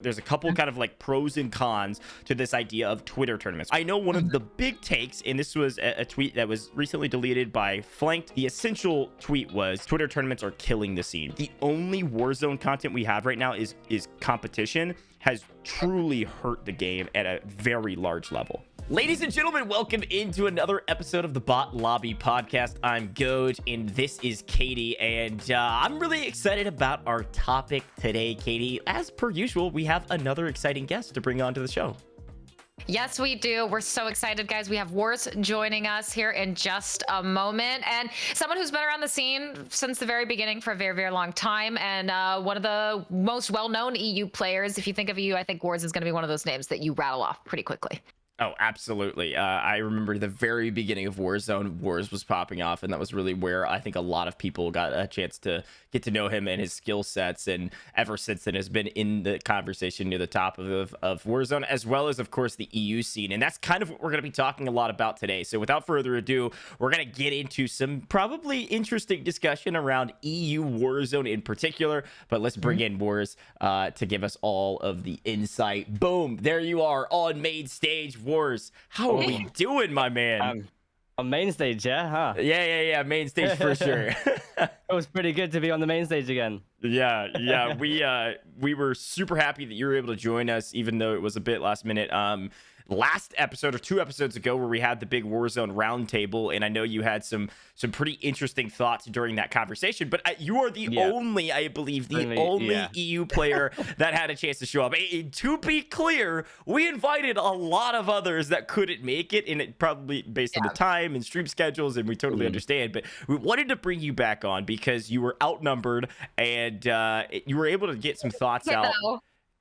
There's a couple kind of like pros and cons to this idea of Twitter tournaments. I know one of the big takes, and this was a tweet that was recently deleted by Flanked. The essential tweet was Twitter tournaments are killing the scene. The only Warzone content we have right now is competition has truly hurt the game at a very large level. Ladies and gentlemen, welcome into another episode of the Bot Lobby podcast. I'm Gojj, and this is Katie, and I'm really excited about our topic today, Katie. As per usual, we have another exciting guest to bring on to the show. Yes, we do. We're so excited, guys. We have WarsZ joining us here in just a moment, and someone who's been around the scene since the very beginning for a very, very long time, and one of the most well-known EU players. If you think of EU, I think WarsZ is going to be one of those names that you rattle off pretty quickly. Oh, absolutely. I remember the very beginning of Warzone, WarsZ was popping off, and that was really where I think a lot of people got a chance to get to know him and his skill sets, and ever since then has been in the conversation near the top of Warzone, as well as, of course, the EU scene, and that's kind of what we're going to be talking a lot about today. So without further ado, we're going to get into some probably interesting discussion around EU Warzone in particular, but let's bring in WarsZ to give us all of the insight. Boom, there you are on main stage. WarsZ, how are we doing, my man? On main stage, yeah, huh? Yeah, main stage for sure. It was pretty good to be on the main stage again. Yeah, we were super happy that you were able to join us, even though it was a bit last minute. Last episode or 2 episodes ago, where we had the big Warzone roundtable, and I know you had some pretty interesting thoughts during that conversation, but you are the only, I believe, the only EU player that had a chance to show up. And to be clear, we invited a lot of others that couldn't make it, and it probably based on the time and stream schedules, and we totally understand, but we wanted to bring you back on because you were outnumbered, and you were able to get some thoughts out.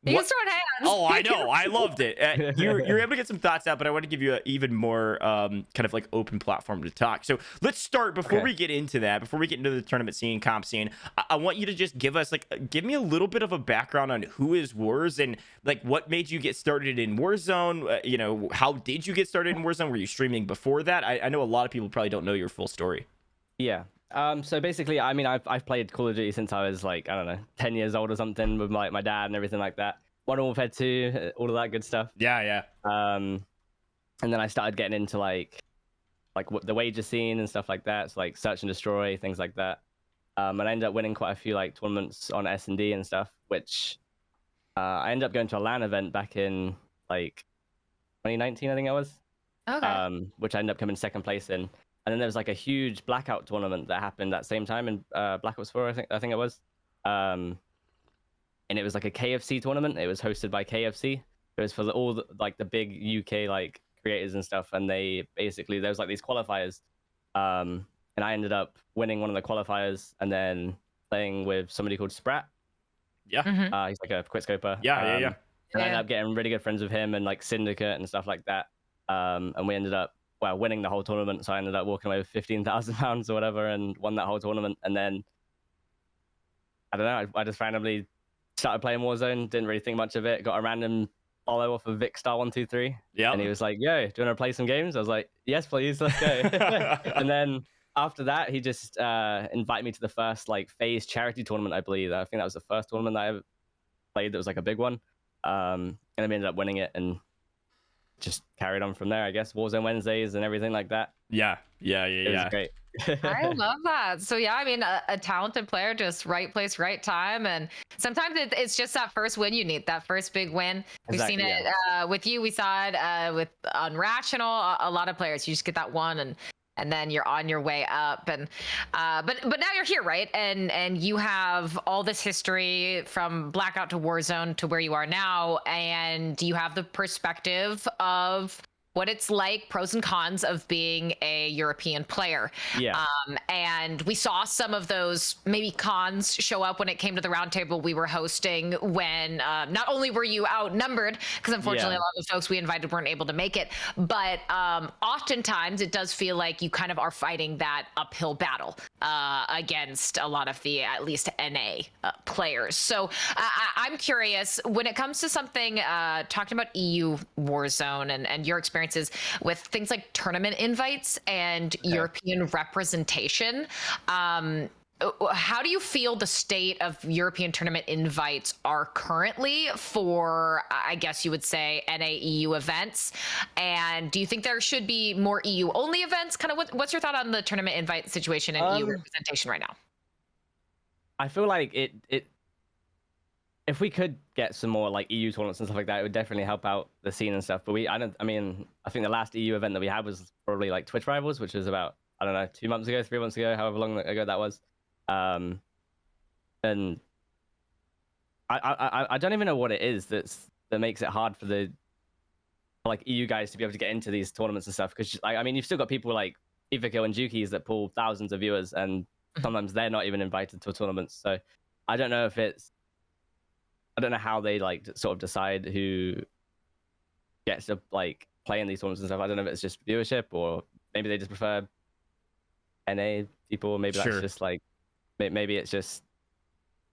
You can throw hands. Oh, I know. I loved it. You're able to get some thoughts out, but I want to give you an even more kind of like open platform to talk. So let's start before we get into that, before we get into the tournament scene, comp scene. I want you to just give me a little bit of a background on who is WarsZ and like what made you get started in Warzone. How did you get started in Warzone? Were you streaming before that? I know a lot of people probably don't know your full story. Yeah. So basically, I mean, I've played Call of Duty since I was like, I don't know, 10 years old or something with my dad and everything like that. Modern Warfare 2, all of that good stuff. Yeah. And then I started getting into like the wager scene and stuff like that. So like search and destroy, things like that. And I ended up winning quite a few like tournaments on S&D and stuff, which I ended up going to a LAN event back in like 2019, I think it was. Okay. Which I ended up coming second place in. And then there was like a huge blackout tournament that happened that same time in Black Ops 4, I think it was. And it was like a KFC tournament. It was hosted by KFC. It was for all the big UK like creators and stuff. And they basically, there was like these qualifiers. And I ended up winning one of the qualifiers and then playing with somebody called Sprat. Yeah. He's like a quickscoper. Yeah. And I ended up getting really good friends with him and like Syndicate and stuff like that. And we ended up winning the whole tournament. So I ended up walking away with £15,000 or whatever and won that whole tournament. And then, I don't know, I just randomly started playing Warzone, didn't really think much of it, got a random follow off of Vikkstar123. Yeah. And he was like, yo, do you want to play some games? I was like, yes, please, let's go. And then after that, he just invited me to the first like FaZe charity tournament, I believe. I think that was the first tournament that I ever played that was like a big one. And then we ended up winning it and just carried on from there, I guess. Warzone Wednesdays and everything like that. Yeah. It was great. I love that. So yeah, I mean, a talented player, just right place, right time, and sometimes it's just that first win you need, that first big win. We've seen it with you. We saw it with Unrational. A lot of players, you just get that one, and then you're on your way up. And but now you're here, right? And you have all this history from Blackout to Warzone to where you are now, and you have the perspective of what it's like, pros and cons of being a European player. Yeah. And we saw some of those maybe cons show up when it came to the roundtable we were hosting, when not only were you outnumbered, because unfortunately a lot of the folks we invited weren't able to make it, but oftentimes it does feel like you kind of are fighting that uphill battle against a lot of the, at least NA players. So I'm curious, when it comes to something, talking about EU Warzone and your experience with things like tournament invites and European representation. how do you feel the state of European tournament invites are currently for, I guess you would say, NA-EU events? And do you think there should be more EU only events? Kind of what's your thought on the tournament invite situation and EU representation right now? I feel like it if we could get some more like EU tournaments and stuff like that, it would definitely help out the scene and stuff. But I think the last EU event that we had was probably like Twitch Rivals, which was about, I don't know, 2 months ago, 3 months ago, however long ago that was. And I don't even know what it is that makes it hard for the like EU guys to be able to get into these tournaments and stuff. Because I mean, you've still got people like Iviko and Juki's that pull thousands of viewers, and sometimes they're not even invited to tournaments. So I don't know I don't know how they like sort of decide who gets to like play in these tournaments and stuff. I don't know if it's just viewership, or maybe they just prefer NA people. Maybe that's just like, maybe it's just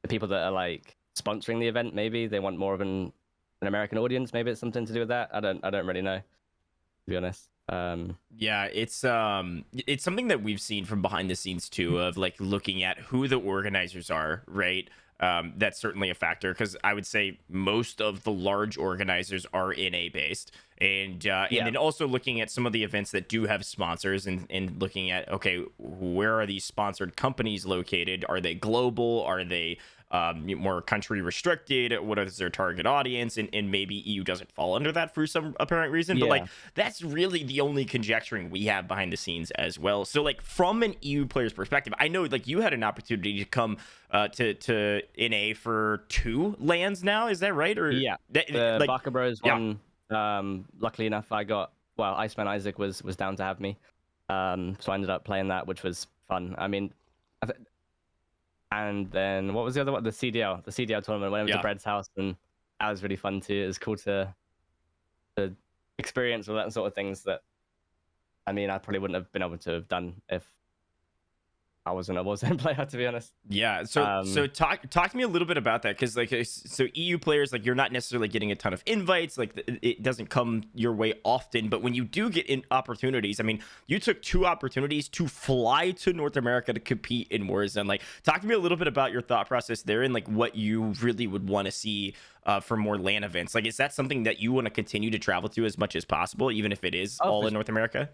the people that are like sponsoring the event. Maybe they want more of an American audience. Maybe it's something to do with that. I don't really know, to be honest. Yeah, it's something that we've seen from behind the scenes too, of like looking at who the organizers are, right? That's certainly a factor, because I would say most of the large organizers are NA based, and then also looking at some of the events that do have sponsors, and looking at, okay, where are these sponsored companies located? Are they global? Are they more country restricted? What is their target audience? And maybe EU doesn't fall under that for some apparent reason. But like, that's really the only conjecturing we have behind the scenes as well. So like, from an EU player's perspective, I know like you had an opportunity to come to NA for 2 lands now. Is that right? Or the like, Baka Bros one. Luckily enough, Iceman Isaac was down to have me. So I ended up playing that, which was fun. I mean, and then what was the other one? The CDL tournament. Went over to Bread's house, and that was really fun too. It was cool to experience all that sort of things that, I mean, I probably wouldn't have been able to have done if I wasn't a WarzZ player, to be honest. Yeah. So talk to me a little bit about that, because like, so EU players, like, you're not necessarily getting a ton of invites. Like, it doesn't come your way often, but when you do get in opportunities, I mean, you took 2 opportunities to fly to North America to compete in Warzone. Like, talk to me a little bit about your thought process there, and like what you really would want to see for more LAN events. Like, is that something that you want to continue to travel to as much as possible, even if it is all in North America?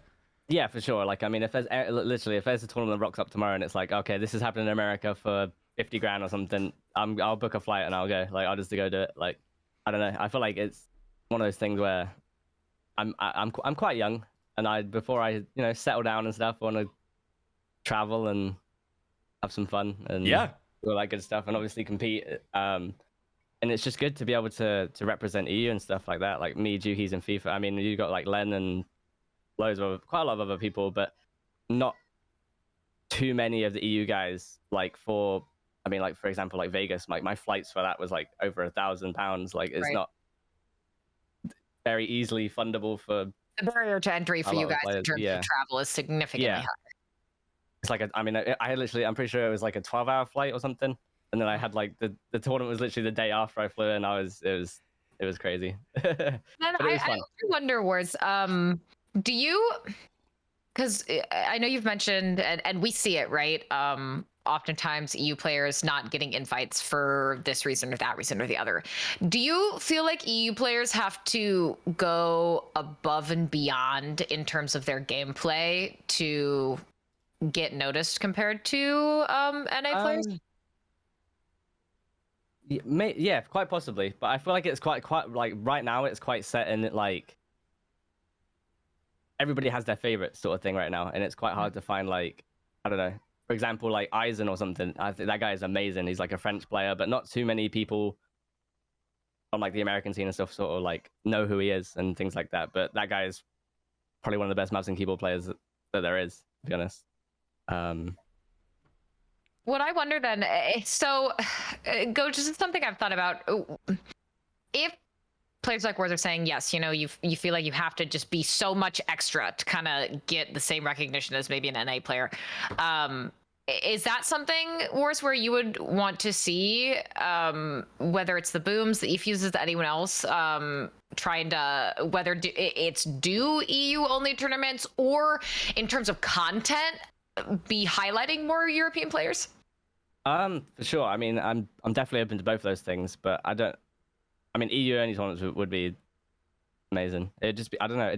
Yeah, for sure. Like, I mean, if there's a tournament that rocks up tomorrow and it's like, okay, this is happening in America for 50 grand or something, I'll book a flight and I'll go. Like, I'll just go do it. Like, I don't know. I feel like it's one of those things where I'm quite young, and before I settle down and stuff, I want to travel and have some fun and do all that good stuff, and obviously compete. And it's just good to be able to represent EU and stuff like that. Like me, Juki's in FIFA. I mean, you got like Len and quite a lot of other people, but not too many of the EU guys. Like, for example, like Vegas, like my flights for that was like over £1,000. Like, it's not very easily fundable for the barrier to entry for you guys in terms of travel is significantly high. It's like I'm pretty sure it was like a 12-hour flight or something, and then I had like the tournament was literally the day after I flew in. It was crazy. Then I wonder, WarsZ, do you, because I know you've mentioned, and we see it, right? Oftentimes EU players not getting invites for this reason or that reason or the other. Do you feel like EU players have to go above and beyond in terms of their gameplay to get noticed compared to NA players? Yeah, quite possibly. But I feel like it's quite like right now it's quite set in it, like everybody has their favorite sort of thing right now, and it's quite hard to find, like, I don't know, for example, like Eisen or something. I think that guy is amazing. He's like a French player, but not too many people on like the American scene and stuff sort of like know who he is and things like that. But that guy is probably one of the best mouse and keyboard players that there is, to be honest. What I wonder then, so Gojj, this is something I've thought about. If players like WarsZ are saying, yes, you feel like you have to just be so much extra to kind of get the same recognition as maybe an NA player. Is that something, WarsZ, where you would want to see, whether it's the Booms, the eFuses, anyone else, trying to, whether it's do EU-only tournaments, or in terms of content, be highlighting more European players? For sure. I mean, I'm definitely open to both those things, but I mean, EU only tournaments would be amazing. It'd just be, I don't know.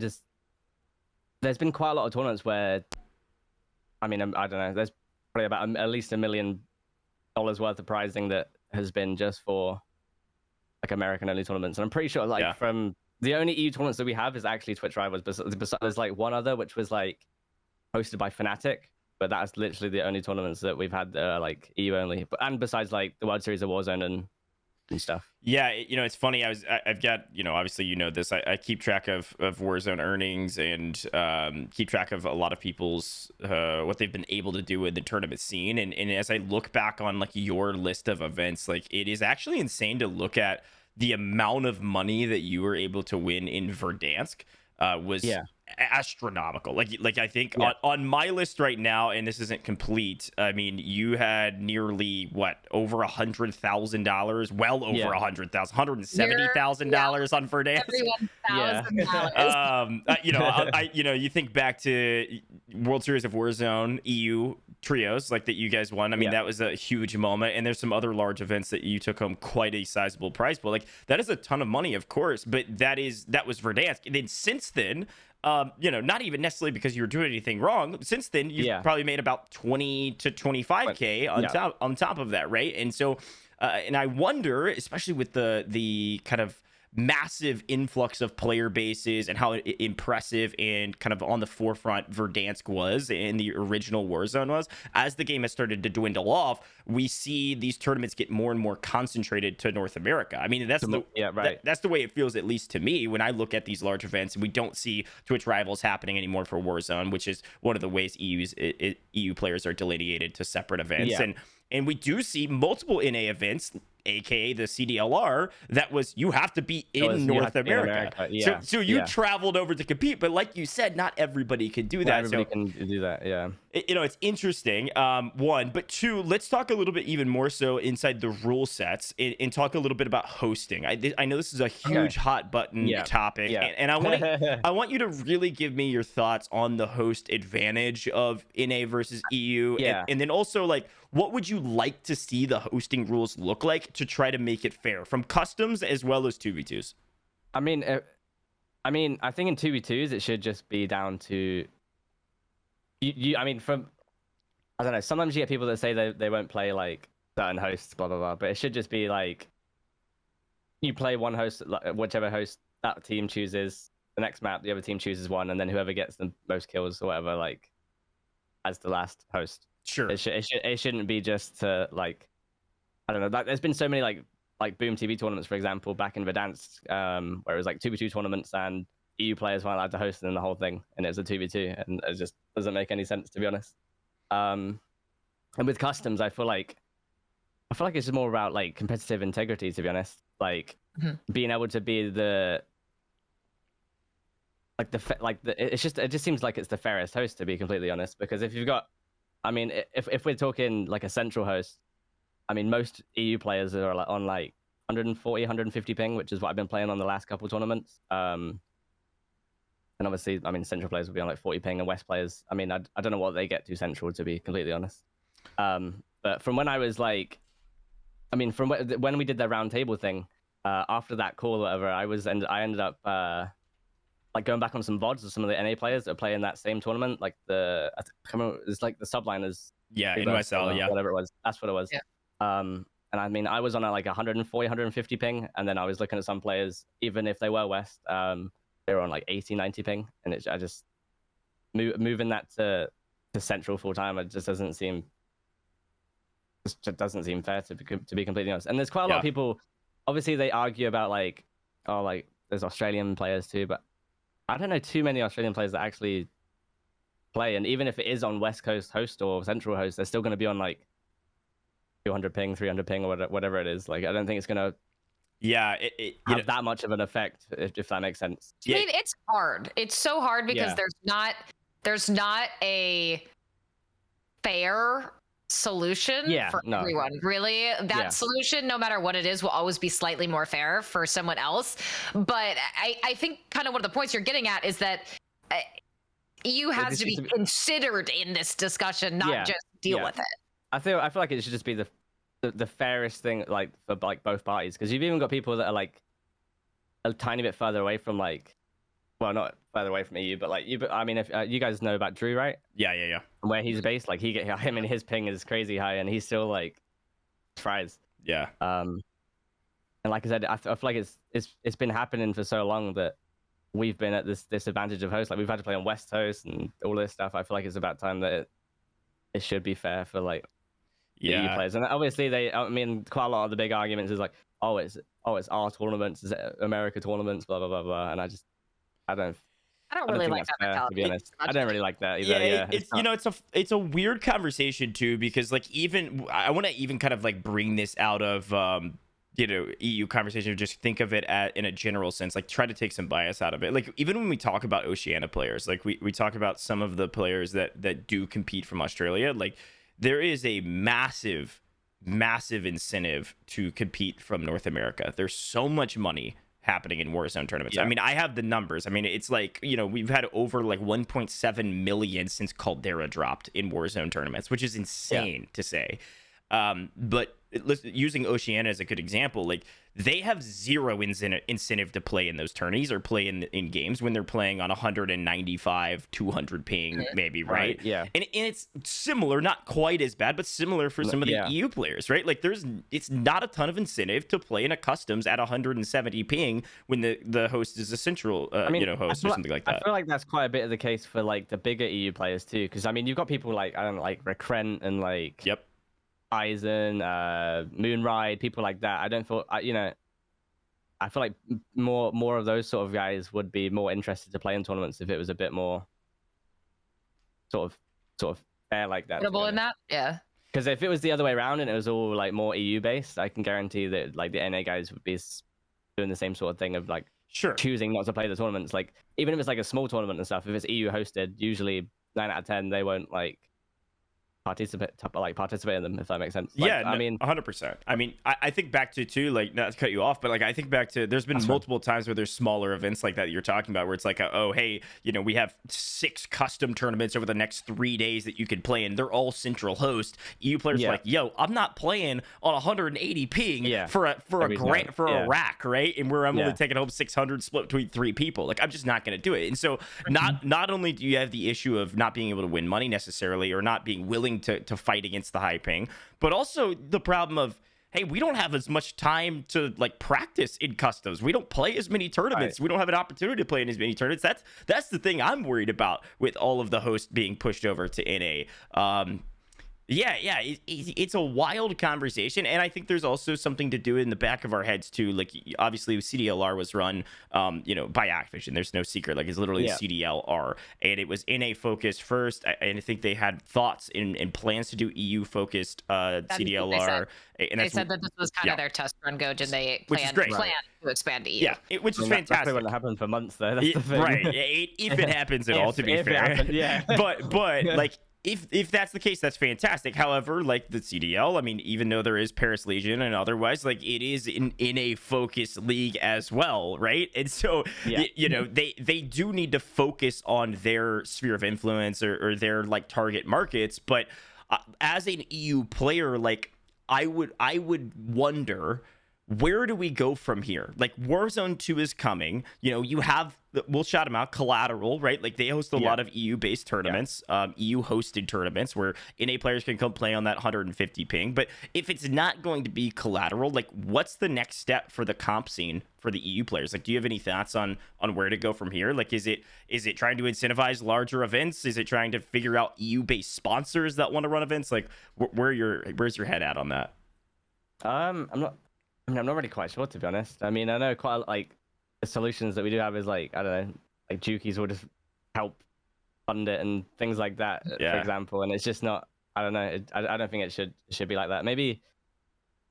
There's been quite a lot of tournaments where, I mean, I don't know. There's probably about at least $1 million worth of prizing that has been just for like American only tournaments, and I'm pretty sure like from the only EU tournaments that we have is actually Twitch Rivals. But there's like one other which was like hosted by Fnatic, but that's literally the only tournaments that we've had that are like EU only. And besides like the World Series of Warzone and stuff. Yeah, it's funny. I've got, obviously this. I keep track of Warzone earnings and keep track of a lot of people's what they've been able to do in the tournament scene. And as I look back on like your list of events, like it is actually insane to look at the amount of money that you were able to win in Verdansk. Was astronomical. Like I think on my list right now, and this isn't complete, I mean, you had nearly over $100,000, well over $100,000, $170,000 on Verdansk. $1,000. You think back to World Series of Warzone EU trios like that you guys won. I mean, that was a huge moment, and there's some other large events that you took home quite a sizable prize pool. Like that is a ton of money, of course, but that was Verdansk. And then since then, not even necessarily because you were doing anything wrong. Since then, you've probably made about 20 to 25K on top of that, right? And so, and I wonder, especially with the kind of massive influx of player bases and how impressive and kind of on the forefront Verdansk was and the original Warzone was, as the game has started to dwindle off, we see these tournaments get more and more concentrated to North America. I mean, that's that's the way it feels, at least to me, when I look at these large events, and we don't see Twitch Rivals happening anymore for Warzone, which is one of the ways EU players are delineated to separate events. And we do see multiple NA events, aka the CDLR, that was you have to be in North America. So you traveled over to compete, but like you said, not everybody could do that. Everybody can do that. Yeah. It's interesting. One, but two, let's talk a little bit even more so inside the rule sets and talk a little bit about hosting. I know this is a huge hot button topic, and I want you to really give me your thoughts on the host advantage of NA versus EU, and then also like, what would you like to see the hosting rules look like to try to make it fair from customs as well as 2v2s? I mean, I think in 2v2s it should just be down to you. I mean, I don't know. Sometimes you get people that say they won't play like certain hosts, blah blah blah. But it should just be like you play one host, whichever host that team chooses. The next map, the other team chooses one, and then whoever gets the most kills or whatever, like, as the last host. Sure. It shouldn't be just to like, I don't know. Like, there's been so many like Boom TV tournaments, for example, back in Verdansk, where it was like 2v2 tournaments and EU players weren't allowed to host in the whole thing, and it was a 2v2, and it just doesn't make any sense, to be honest. And with customs, I feel like it's more about like competitive integrity, to be honest. Like being able to be it just seems like it's the fairest host, to be completely honest, because if you've got, I mean, if we're talking like a central host, I mean, most EU players are on like 140, 150 ping, which is what I've been playing on the last couple tournaments. And obviously, I mean, central players will be on like 40 ping, and West players, I mean, I don't know what they get to central, to be completely honest. But from when I was like, I mean, from when we did the round table thing, after that call or whatever, I ended up like going back on some VODs of some of the NA players that are playing that same tournament, like I can't remember, it's like the subliners. Yeah, in NYSL, whatever it was. That's what it was. Yeah. And I mean, I was on like 140, 150 ping, and then I was looking at some players, even if they were West, they were on like 80, 90 ping, and I just moving that to central full time, it just doesn't seem fair, to be completely honest. And there's quite a lot of people. Obviously, they argue about like, oh, like there's Australian players too, but I don't know too many Australian players that actually play. And even if it is on West Coast host or Central host, they're still going to be on like 200 ping, 300 ping, or whatever it is. Like, I don't think it's going to have that much of an effect, if that makes sense. I mean, it's hard. It's so hard because there's not a fair solution for everyone, really. That solution, no matter what it is, will always be slightly more fair for someone else. But I think kind of one of the points you're getting at is that EU has to be considered in this discussion, not just deal with it. I feel like it should just be the fairest thing, like for like both parties, because you've even got people that are like a tiny bit further away from like, well, not further away from EU, but like you. But I mean, if you guys know about Drew, right? Yeah. And where he's based, like him and his ping is crazy high, and he's still like fries. Yeah. And like I said, I feel like it's been happening for so long that we've been at this disadvantage of host. Like we've had to play on West Host and all this stuff. I feel like it's about time that it should be fair for like EU players. And obviously I mean, quite a lot of the big arguments is like, oh, it's our tournaments, it's America tournaments, blah blah blah blah. And I don't really think like that's that fair, to mentality. be honest. I don't really like that either. Yeah, it's a weird conversation too, because like even I want to even kind of like bring this out of EU conversation, or just think of it in a general sense, like try to take some bias out of it. Like even when we talk about Oceania players, like we talk about some of the players that do compete from Australia, like there is a massive incentive to compete from North America. There's so much money happening in Warzone tournaments. I mean, I have the numbers. I mean, it's like, we've had over like 1.7 million since Caldera dropped in Warzone tournaments, which is insane to say. But using Oceania as a good example, like they have zero incentive to play in those tourneys or play in games when they're playing on 195, 200 ping, maybe, right? Yeah. And it's similar, not quite as bad, but similar for some of the EU players, right? Like it's not a ton of incentive to play in a customs at 170 ping when the host is a central, host or something like that. I feel like that's quite a bit of the case for like the bigger EU players too, because I mean, you've got people like, I don't know, like Recrent and like Eisen, Moonride, people like that. I don't feel, I feel like more of those sort of guys would be more interested to play in tournaments if it was a bit more sort of fair like that. In that, yeah. Because if it was the other way around and it was all like more EU based, I can guarantee that like the NA guys would be doing the same sort of thing of like choosing not to play the tournaments. Like even if it's like a small tournament and stuff, if it's EU hosted, usually 9 out of 10 they won't like participate in them, if that makes sense. I mean 100%. I mean, I think back to too, like, not to cut you off, but like I think back to there's been multiple times where there's smaller events like that you're talking about, where it's like hey, we have 6 custom tournaments over the next 3 days that you could play in. They're all central host. EU players are like, yo, I'm not playing on 180 ping for a rack, right? And where I'm only taking home 600 split between 3 people. Like I'm just not going to do it. And so not only do you have the issue of not being able to win money necessarily, or not being willing to fight against the high ping, but also the problem of, hey, we don't have as much time to like practice in customs. We don't play as many tournaments. We don't have an opportunity to play in as many tournaments. That's the thing I'm worried about with all of the hosts being pushed over to NA. It's a wild conversation, and I think there's also something to do in the back of our heads too. Like obviously CDLR was run by Activision. There's no secret, like it's literally CDLR, and it was NA focused first, and I think they had thoughts and plans to do EU focused CDLR. And they said that this was kind of their test run, Gojj, and they planned to expand to EU. Yeah, which is fantastic. That wouldn't happen for months though. That's the thing. Right, if it happens at all, to be fair. But like. If that's the case, that's fantastic. However, like the CDL, I mean, even though there is Paris Legion and otherwise, like it is in a focused league as well, right? And so, they do need to focus on their sphere of influence or their like target markets. But as an EU player, like I would wonder, where do we go from here? Like Warzone 2 is coming. You have, we'll shout them out, Collateral, right? Like they host a lot of EU-based tournaments, EU-hosted tournaments where NA players can come play on that 150 ping. But if it's not going to be Collateral, like what's the next step for the comp scene for the EU players? Like, do you have any thoughts on where to go from here? Like, is it trying to incentivize larger events? Is it trying to figure out EU-based sponsors that want to run events? Like, where's your head at on that? I'm not really quite sure, to be honest. I mean, I know quite like the solutions that we do have is like, I don't know, like Jukies will just help fund it and things like that, for example. And it's just not, I don't know, I don't think it should be like that. Maybe,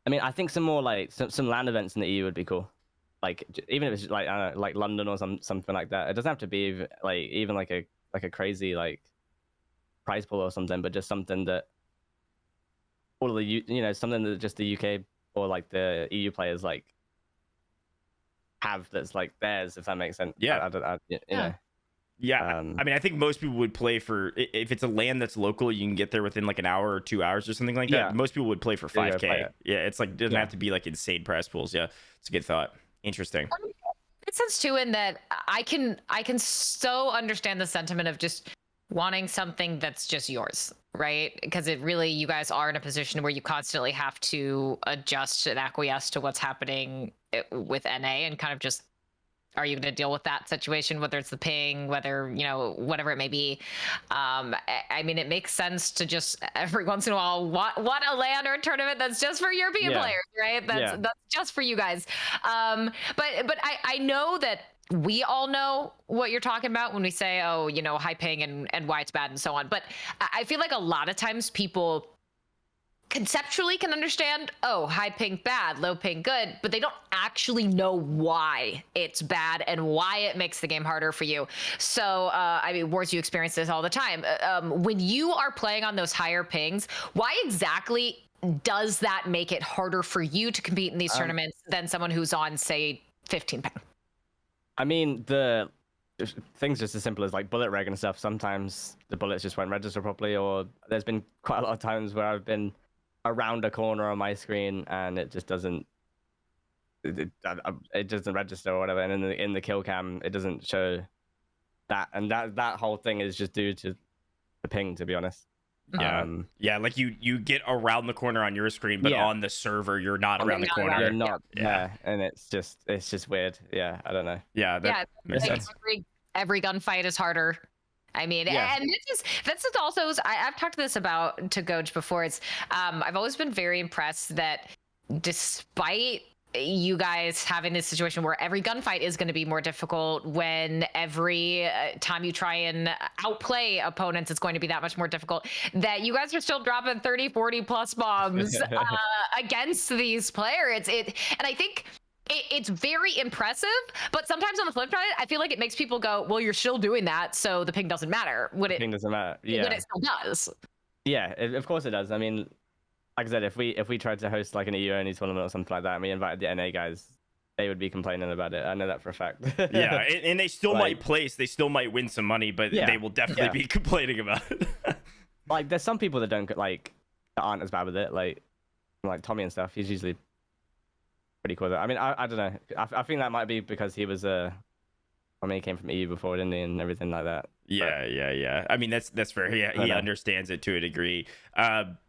I mean, I think some more like some LAN events in the EU would be cool. Like even if it's like, I don't know, like London or something like that. It doesn't have to be even like a crazy like prize pool or something, but just something that all of the something that just the UK or like the EU players like have that's like theirs, if that makes sense. Yeah. I don't know. Yeah, I mean, I think most people would play for, if it's a land that's local, you can get there within like an hour or 2 hours or something like that. Yeah. Most people would play for Yeah, 5K. play it. Yeah, it's like, it doesn't have to be like insane prize pools. Yeah, it's a good thought. Interesting. It sense too, in that I can so understand the sentiment of just wanting something that's just yours, right? Because it really, you guys are in a position where you constantly have to adjust and acquiesce to what's happening with NA, and kind of just, are you going to deal with that situation, whether it's the ping, whether, you know, whatever it may be. I mean, it makes sense to just every once in a while want a LAN or a tournament that's just for European players, right? That's just for you guys. But I know that we all know what you're talking about when we say, oh, you know, high ping and why it's bad and so on. But I feel like a lot of times people conceptually can understand, oh, high ping bad, low ping good, but they don't actually know why it's bad and why it makes the game harder for you. So I mean, WarsZ, you experience this all the time. When you are playing on those higher pings, why exactly does that make it harder for you to compete in these tournaments than someone who's on, say, 15 ping? I mean, the things just as simple as like bullet reg and stuff. Sometimes the bullets just won't register properly, or there's been quite a lot of times where I've been around a corner on my screen and it just doesn't it doesn't register or whatever, and in the kill cam it doesn't show that, and that whole thing is just due to the ping, to be honest. Yeah, like you get around the corner on your screen, but on the server you're not around the corner. You're not, and it's just weird. Yeah, I don't know. Yeah, that makes sense. Every gunfight is harder. I mean, and this is also, I've talked to this about to Gojj before. It's I've always been very impressed that despite you guys having this situation where every gunfight is going to be more difficult, when every time you try and outplay opponents, it's going to be that much more difficult, that you guys are still dropping 30, 40 plus bombs against these players. And I think it's very impressive, but sometimes on the flip side, I feel like it makes people go, well, you're still doing that, so the ping doesn't matter. Ping doesn't matter. When it still does. Yeah, of course it does. I mean, like I said, if we tried to host like an EU only tournament or something like that, and we invited the NA guys, they would be complaining about it. I know that for a fact. Yeah, and they still might place, they still might win some money, but they will definitely be complaining about it. Like, there's some people that don't that aren't as bad with it, like Tommy and stuff. He's usually pretty cool. I mean, I don't know. I think that might be because he was I mean, he came from EU before, didn't he, and everything like that. Yeah. I mean, that's fair. He understands it to a degree.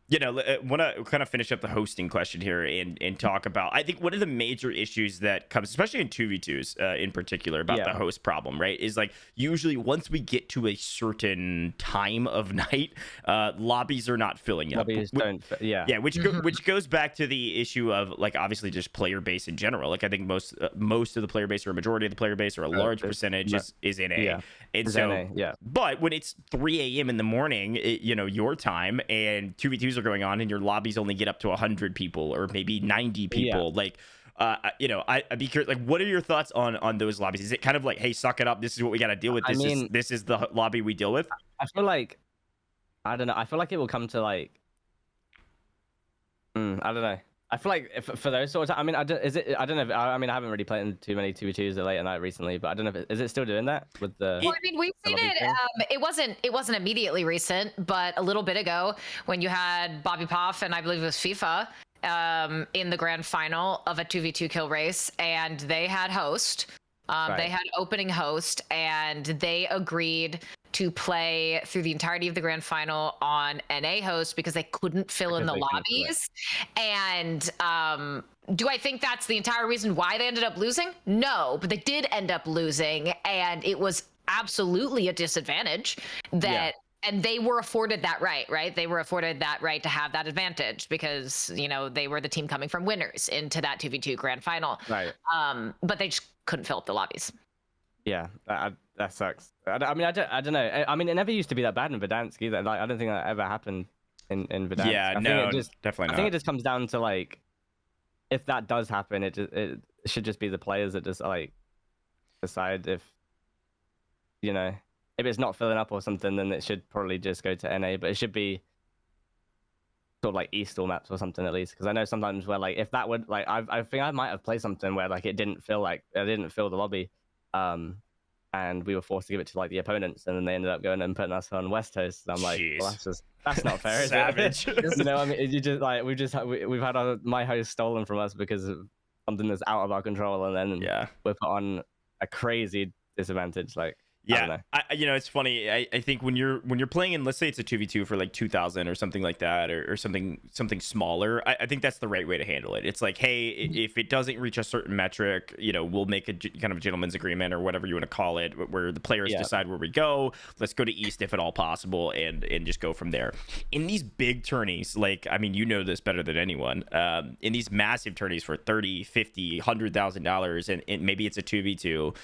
You know, I want to kind of finish up the hosting question here and talk about, I think one of the major issues that comes, especially in 2v2s in particular, about the host problem, right, is like usually once we get to a certain time of night, lobbies are not filling up. Lobbies don't, which goes back to the issue of like obviously just player base in general. Like I think most of the player base, or a majority of the player base, or a large percentage is NA. Yeah. And so, but when it's 3 a.m. in the morning, you know, your time, and 2v2s are going on and your lobbies only get up to 100 people or maybe 90 people, like you know, I'd be curious, like, what are your thoughts on those lobbies? Is it kind of like, hey, suck it up, this is what we got to deal with, this is the lobby we deal with? I feel like, I don't know, I feel like it will come to like I don't know, I feel like for those sorts of, I mean, I don't know. I mean, I haven't really played in too many 2v2s late at night recently, but I don't know if is it still doing that with the. Well, I mean, we've seen it. It wasn't immediately recent, but a little bit ago when you had Bobby Poff and I believe it was FIFA in the grand final of a 2v2 kill race, and they had host. They had opening host, and they agreed to play through the entirety of the grand final on NA host because they couldn't fill in the lobbies. And do I think that's the entire reason why they ended up losing? No, but they did end up losing, and it was absolutely a disadvantage that and they were afforded that right? They were afforded that right to have that advantage because, you know, they were the team coming from winners into that 2v2 grand final. Right. But they just couldn't fill up the lobbies. Yeah, that sucks. I mean, I don't know. I mean, it never used to be that bad in Verdansk either. Like, I don't think that ever happened in Verdansk. Yeah, definitely not. I think it just comes down to, like, if that does happen, it should just be the players that just, like, decide if, you know, if it's not filling up or something, then it should probably just go to NA. But it should be sort of like East all maps or something at least, because I know sometimes where, like, if that would, like, I think I might have played something where, like, it didn't fill the lobby, and we were forced to give it to like the opponents, and then they ended up going and putting us on West Coast. And I'm like, well, that's not fair, is Savage. it? You know, I mean, you just like we've had my host stolen from us because of something that's out of our control, and then we're put on a crazy disadvantage. Like, yeah, you know, it's funny. I think when you're playing in, let's say it's a 2v2 for like 2,000 or something like that, or something smaller, I think that's the right way to handle it. It's like, hey, if it doesn't reach a certain metric, you know, we'll make a kind of a gentleman's agreement or whatever you want to call it, where the players decide where we go. Let's go to East if at all possible, and just go from there. In these big tourneys, like, I mean, you know this better than anyone. In these massive tourneys for $30, $50, $100,000, and maybe it's a 2v2.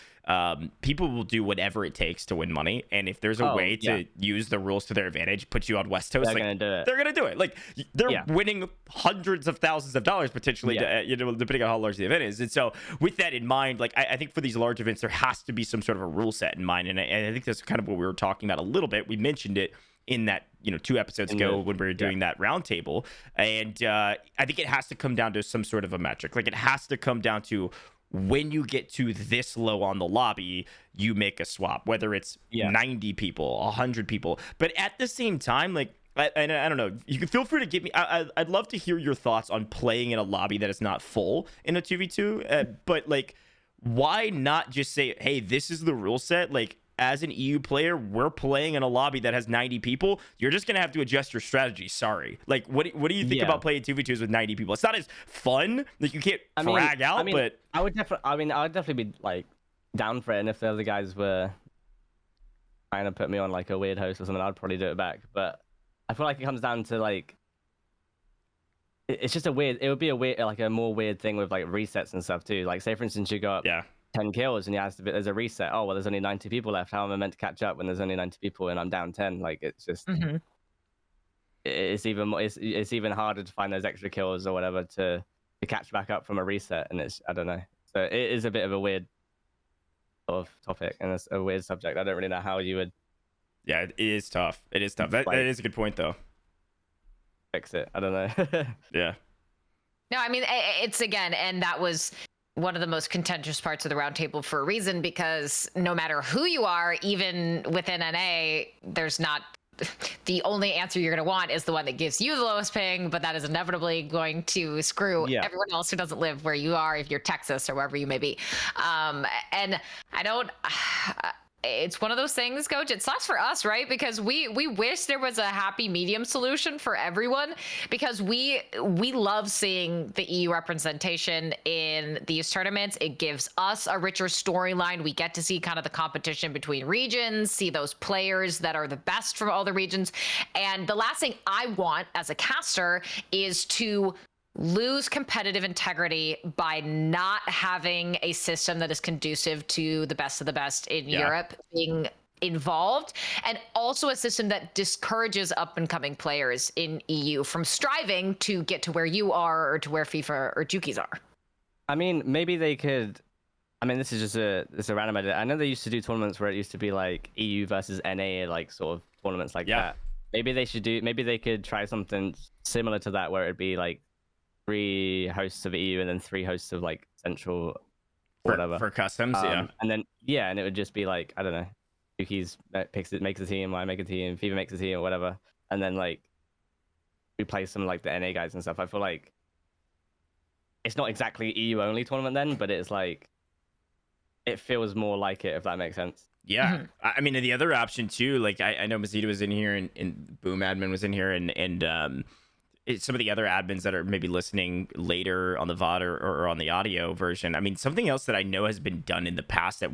People will do whatever it takes to win money, and if there's a way to use the rules to their advantage, put you on West Coast, they're gonna do it. Like, they're winning hundreds of thousands of dollars potentially, you know, depending on how large the event is. And so with that in mind, like, I think for these large events there has to be some sort of a rule set in mind, and I think that's kind of what we were talking about a little bit. We mentioned it in that, you know, 2 episodes ago when we were doing that roundtable, and I think it has to come down to some sort of a metric. Like, it has to come down to, when you get to this low on the lobby, you make a swap, whether it's 90 people, 100 people. But at the same time, like, I don't know, you can feel free to give me, I'd love to hear your thoughts on playing in a lobby that is not full in a 2v2. But, like, why not just say, hey, this is the rule set? Like, as an EU player, we're playing in a lobby that has 90 people. You're just gonna have to adjust your strategy. Sorry. Like, what do you think about playing 2v2s with 90 people? It's not as fun. Like, you can't frag out. But I would definitely be like down for it. And if the other guys were trying to put me on like a weird host or something, I'd probably do it back. But I feel like it comes down to like, it's just it would be a weird, like a more weird thing with like resets and stuff too. Like, say for instance, you go up 10 kills and there's a reset. Oh, well, there's only 90 people left. How am I meant to catch up when there's only 90 people and I'm down 10? Like, it's just it's even harder to find those extra kills or whatever to catch back up from a reset. And it's, I don't know, so it is a bit of a weird sort of topic, and it's a weird subject. I don't really know how you would it is tough. That is a good point, though. Fix it. I don't know. No, I mean, it's, again, and that was one of the most contentious parts of the roundtable for a reason, because no matter who you are, even within NA, there's not, the only answer you're going to want is the one that gives you the lowest ping, but that is inevitably going to screw everyone else who doesn't live where you are, if you're Texas or wherever you may be. And I don't, it's one of those things, Gojj, it sucks for us, right? Because we wish there was a happy medium solution for everyone, because we love seeing the EU representation in these tournaments. It gives us a richer storyline. We get to see kind of the competition between regions, see those players that are the best from all the regions. And the last thing I want as a caster is to lose competitive integrity by not having a system that is conducive to the best of the best in Europe being involved, and also a system that discourages up and coming players in EU from striving to get to where you are, or to where FIFA or Jukies are. I mean, maybe they could, I mean, this is a random idea. I know they used to do tournaments where it used to be like EU versus NA, like sort of tournaments like that. Maybe they could try something similar to that, where it'd be like 3 hosts of EU and then 3 hosts of like Central, or whatever, for customs. And then and it would just be like, I don't know, Yuki's makes a team, I make a team, FIFA makes a team, or whatever, and then like we play some like the NA guys and stuff. I feel like it's not exactly EU only tournament then, but it's like, it feels more like it, if that makes sense. I mean, the other option too, like I know Mazita was in here, and Boom Admin was in here, and some of the other admins that are maybe listening later on the VOD or on the audio version. I mean, something else that I know has been done in the past that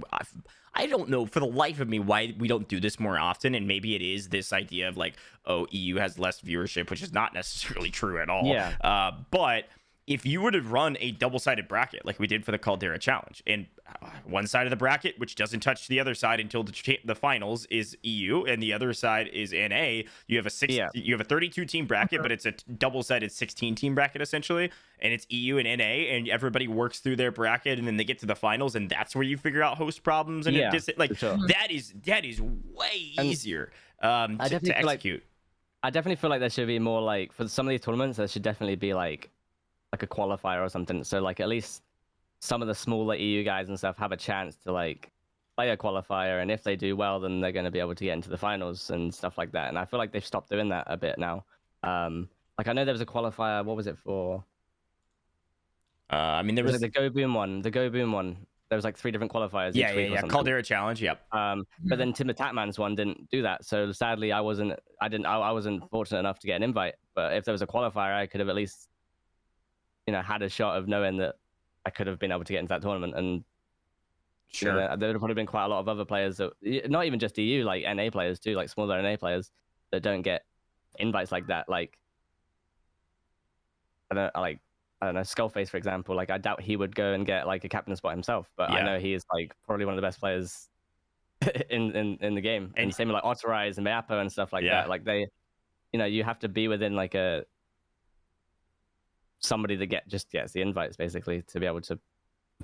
I don't know for the life of me why we don't do this more often. And maybe it is this idea of like, oh, EU has less viewership, which is not necessarily true at all. But if you were to run a double-sided bracket like we did for the Caldera Challenge, and one side of the bracket, which doesn't touch the other side until the finals, is EU, and the other side is NA, you have a 32 team bracket, but it's a double-sided 16 team bracket essentially, and it's EU and NA, and everybody works through their bracket, and then they get to the finals, and that's where you figure out host problems, and that is way easier to execute. I definitely feel like there should be more, like, for some of these tournaments, there should definitely be like a qualifier or something, so like at least some of the smaller EU guys and stuff have a chance to like play a qualifier, and if they do well, then they're going to be able to get into the finals and stuff like that. And I feel like they've stopped doing that a bit now. Like I know there was a qualifier. What was it for? I mean, there was like the Go Boom one. The Go Boom one. There was like 3 different qualifiers. Yeah. Caldera Challenge. Yep. But then Tim the Tatman's one didn't do that. So sadly, I wasn't fortunate enough to get an invite. But if there was a qualifier, I could have at least, had a shot of knowing that I could have been able to get into that tournament. And sure, there would have probably been quite a lot of other players that, not even just EU, like NA players too, like smaller NA players that don't get invites like that. Like I don't know, Skullface, for example. Like, I doubt he would go and get like a captain spot himself, but I know he is like probably one of the best players in the game. And same with like Otterize and Meapo and stuff like that. Like they, you have to be within like somebody that gets the invites basically to be able to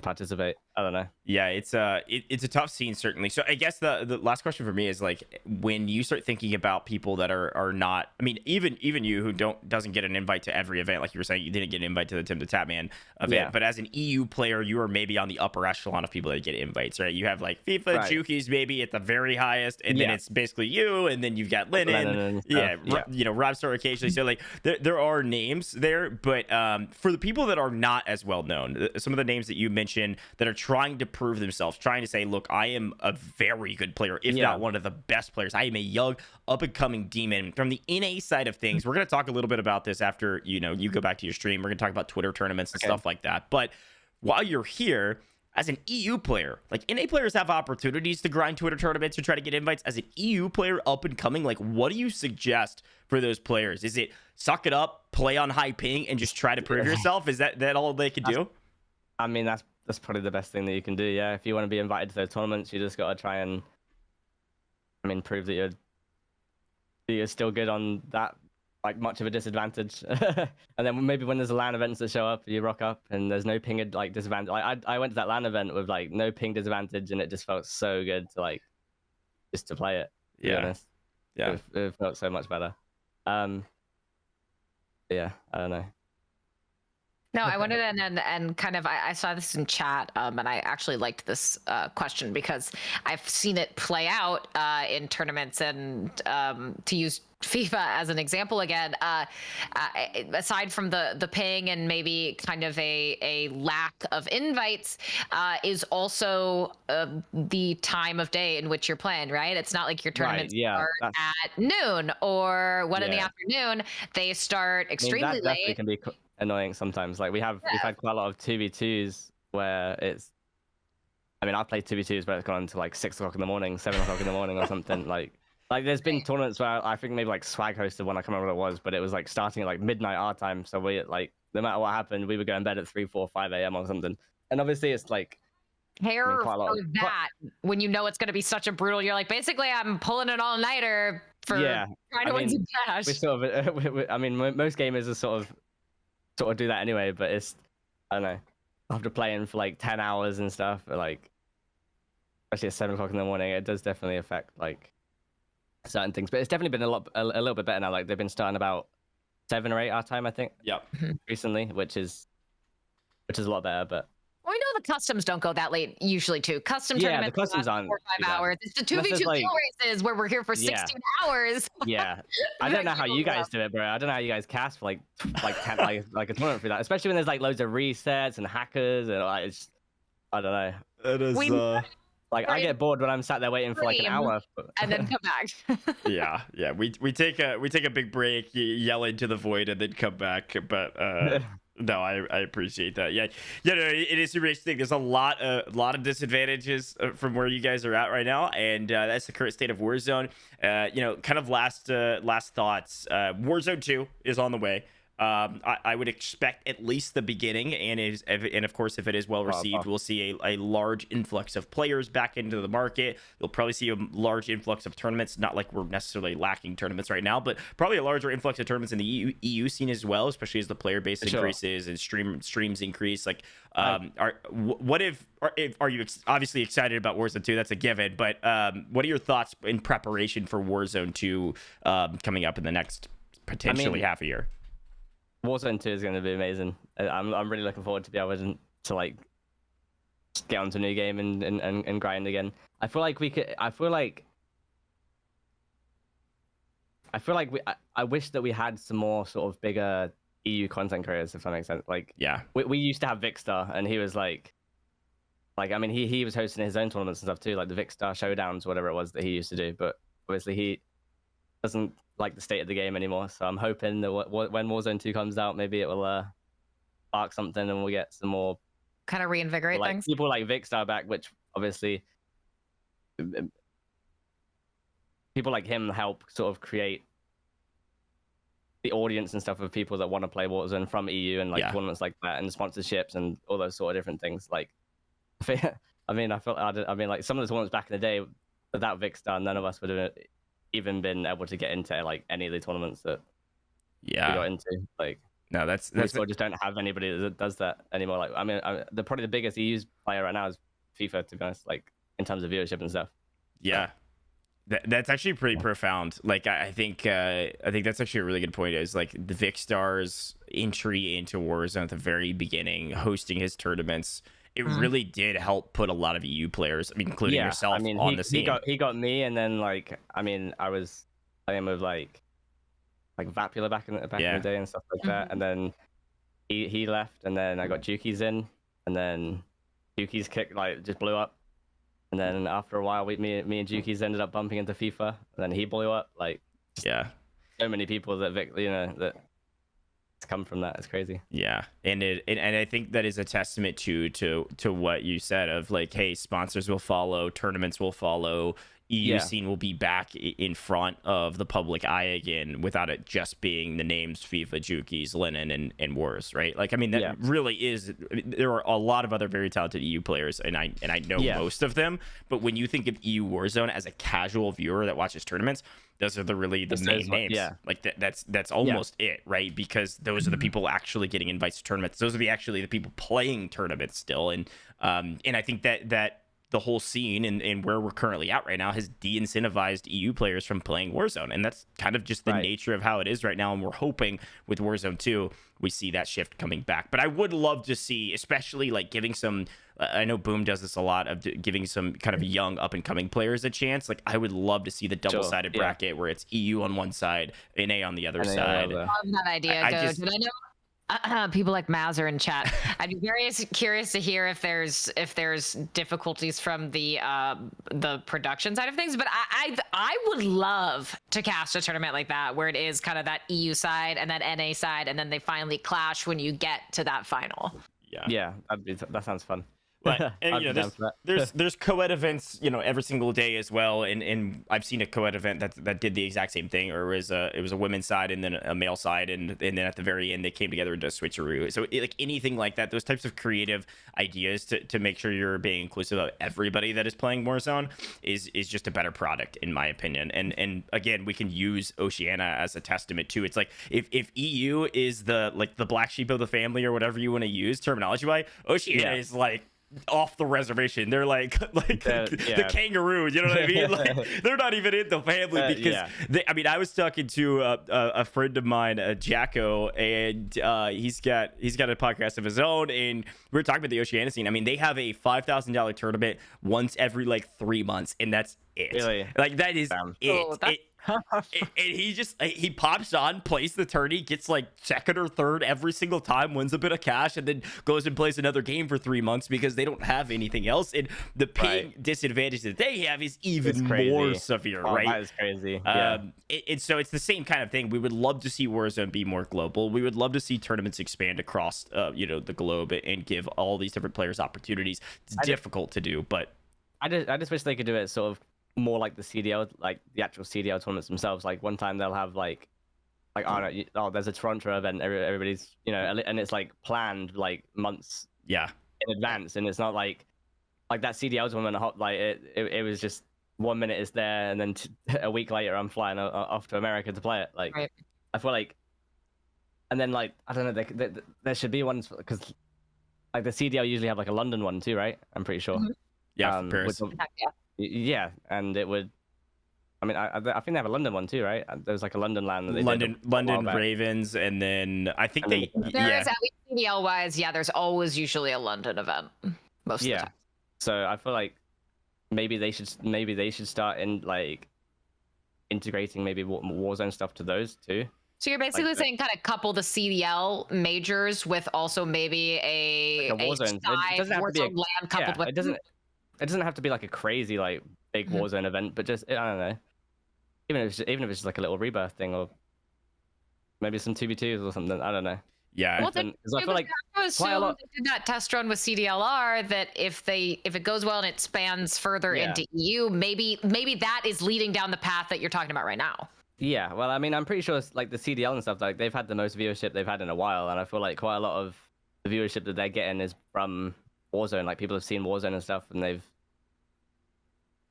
participate. I don't know. Yeah, it's a tough scene, certainly. So I guess the last question for me is like, when you start thinking about people that are not, I mean, even you who doesn't get an invite to every event, like you were saying, you didn't get an invite to the Tim the Tatman event, but as an EU player, you are maybe on the upper echelon of people that get invites, right? You have like FIFA, Juki's maybe at the very highest, and then it's basically you, and then you've got Lennon, Robstar occasionally. So like there are names there, but for the people that are not as well known, some of the names that you mentioned that are trying to prove themselves, trying to say, look, I am a very good player, if not one of the best players. I am a young, up-and-coming demon. From the NA side of things, we're going to talk a little bit about this after, you go back to your stream. We're going to talk about Twitter tournaments and stuff like that. But while you're here, as an EU player, like NA players have opportunities to grind Twitter tournaments or try to get invites. As an EU player up and coming, like, what do you suggest for those players? Is it suck it up, play on high ping, and just try to prove yourself? Is that all they can do? I mean, that's probably the best thing that you can do. Yeah, if you want to be invited to those tournaments, you just got to try and, prove that you're still good on that, like, much of a disadvantage. And then maybe when there's a LAN events that show up, you rock up and there's no ping like disadvantage. Like I went to that LAN event with like no ping disadvantage, and it just felt so good to like just to play it. To be honest. Yeah, it felt so much better. Yeah, I don't know. No, I wanted to and kind of I saw this in chat, and I actually liked this question because I've seen it play out in tournaments, and to use FIFA as an example again, aside from the ping and maybe kind of a lack of invites, is also the time of day in which you're playing, right? It's not like your tournaments start at noon or 1 in the afternoon. They start extremely late. Definitely can be annoying sometimes. Like we've had quite a lot of 2v2s where it's, I've played 2v2s where it's gone to like 6 o'clock in the morning, 7 o'clock in the morning or something. Like there's been tournaments where I think maybe like Swag hosted one, I can't remember what it was, but it was like starting at like midnight our time. So we like, no matter what happened, we would go in bed at 3, 4, 5 a.m. or something. And obviously it's like, when you know it's going to be such a brutal, you're like, basically I'm pulling an all-nighter for trying to win some cash. We sort of, most gamers are sort of do that anyway, but it's, I don't know, after playing for like 10 hours and stuff, like especially at 7 o'clock in the morning, it does definitely affect like certain things. But it's definitely been a little bit better now. Like they've been starting about 7 or 8 our time, I think. Recently, which is a lot better. But we know the customs don't go that late usually too. Custom tournaments the customs last 4 or 5 hours. It's the 2v2 kill races where we're here for 16 hours. I don't know how you guys do it, bro. I don't know how you guys cast for like 10, like a tournament for that, especially when there's like loads of resets and hackers and like it's, I don't know. It is like I get bored when I'm sat there waiting for like an hour and then come back. We take a big break, yell into the void, and then come back. But no, I appreciate that. No, it is super interesting. There's a lot of disadvantages from where you guys are at right now, and that's the current state of Warzone. Kind of last thoughts. Warzone 2 is on the way. I would expect at least the beginning, and of course, if it is well received, we'll see a large influx of players back into the market. You'll probably see a large influx of tournaments. Not like we're necessarily lacking tournaments right now, but probably a larger influx of tournaments in the EU scene as well, especially as the player base increases and streams increase. Like, are you obviously excited about Warzone 2? That's a given. But what are your thoughts in preparation for Warzone 2 coming up in the next potentially half a year? Warzone 2 is going to be amazing. I'm really looking forward to be able to like just get onto a new game and grind again. I feel like we could. I feel like I wish that we had some more sort of bigger EU content creators, if that makes sense. Like, Yeah. we used to have Vikkstar, and he was like I mean, he was hosting his own tournaments and stuff too, like the Vikkstar Showdowns, whatever it was that he used to do. But obviously, he doesn't like the state of the game anymore. So I'm hoping that when Warzone 2 comes out, maybe it will spark something, and we'll get some more kind of reinvigorate like things. people like Vikkstar back, which obviously people like him help sort of create the audience and stuff of people that want to play Warzone from EU and like tournaments like that and sponsorships and all those sort of different things. Like, I mean, like some of the tournaments back in the day without Vikkstar, none of us would have even been able to get into like any of the tournaments that we got into. Like, no, that's we still just don't have anybody that does that anymore. Like, I mean, probably the biggest EU player right now is FIFA, to be honest. Like, in terms of viewership and stuff. Yeah. That's actually pretty profound. Like, I think that's actually a really good point. Is like the Vikkstar's entry into Warzone at the very beginning, hosting his tournaments. It really did help put a lot of EU players, I mean, including yourself, on the scene. He got me, and then like, I mean, I was playing with like Vapula back in the day and stuff like that, and then he left, and then I got Juki's in, and then Juki's kick like just blew up. And then after a while, me and Juki's ended up bumping into FIFA. And then he blew up. Like, so many people that that come from that. It's crazy. Yeah, and I think that is a testament to what you said of like, hey, sponsors will follow, tournaments will follow, EU scene will be back in front of the public eye again, without it just being the names FIFA, Juki's, Lennon, and WarsZ, right? Like, I mean, that really is. I mean, there are a lot of other very talented EU players, and I know most of them. But when you think of EU Warzone as a casual viewer that watches tournaments, those are the main names. Yeah, like that's almost it, right? Because those are the people actually getting invites to tournaments. Those are the people playing tournaments still, and I think that the whole scene and where we're currently at right now has de-incentivized EU players from playing Warzone, and that's kind of just the nature of how it is right now. And we're hoping with Warzone 2 we see that shift coming back. But I would love to see, especially like giving some I know Boom does this a lot, of giving some kind of young up and coming players a chance. Like, I would love to see the double-sided bracket where it's EU on one side, NA on the other side. I love that idea, Gojj. I know people like Maz are in chat. I'd be very curious to hear if there's difficulties from the production side of things. But I would love to cast a tournament like that, where it is kind of that EU side and that NA side, and then they finally clash when you get to that final. Yeah, that sounds fun. But and there's co-ed events, every single day as well, and I've seen a co-ed event that did the exact same thing, or it was a women's side and then a male side, and then at the very end they came together into a switcheroo. So like anything like that, those types of creative ideas to make sure you're being inclusive of everybody that is playing Warzone is just a better product, in my opinion. And again, we can use Oceania as a testament too. It's like if EU is the black sheep of the family, or whatever you want to use terminology by, Oceania is like off the reservation. They're like the kangaroo, you know what I mean? Like, they're not even in the family, because I was talking to a friend of mine, Jacko, and he's got a podcast of his own, and we were talking about the Oceania scene. I mean, they have a $5,000 tournament once every 3 months, and that's it. Really? Like, that is it. And he pops on, plays the tourney, gets second or third every single time, wins a bit of cash, and then goes and plays another game for 3 months because they don't have anything else. And the paying disadvantage that they have is even more severe, right? That is crazy. So it's the same kind of thing. We would love to see Warzone be more global. We would love to see tournaments expand across the globe and give all these different players opportunities. It's difficult to do, but I just wish they could do it sort of more like the CDL, like the actual CDL tournaments themselves. Like, one time they'll have there's a Toronto event, everybody's and it's planned months in advance, and it's not like that CDL tournament. It was just 1 minute it's there, and then a week later I'm flying off to America to play it. I feel like, and then I don't know, there should be ones, because the CDL usually have a London one too, right? I'm pretty sure. Yeah, Paris. Yeah, and it would. I mean, I think they have a London one too, right? There's a London land that they London Ravens, and then I think there is, at least CDL wise. Yeah, there's always usually a London event most of the time. So I feel like maybe they should start in like integrating maybe Warzone stuff to those too. So you're basically saying kind of couple the CDL majors with also maybe a Warzone. side It doesn't have to be land coupled with. It doesn't have to be like a crazy like big Warzone event, but just I don't know. Even if it's just like a little rebirth thing, or maybe some 2v2s or something. I don't know. Yeah, well, because I feel like quite a lot. They did that test run with CDLR. That if it goes well and it spans further into EU, maybe that is leading down the path that you're talking about right now. Yeah, well, I mean, I'm pretty sure like the CDL and stuff, like they've had the most viewership they've had in a while, and I feel like quite a lot of the viewership that they're getting is from Warzone. Like people have seen Warzone and stuff, and they've,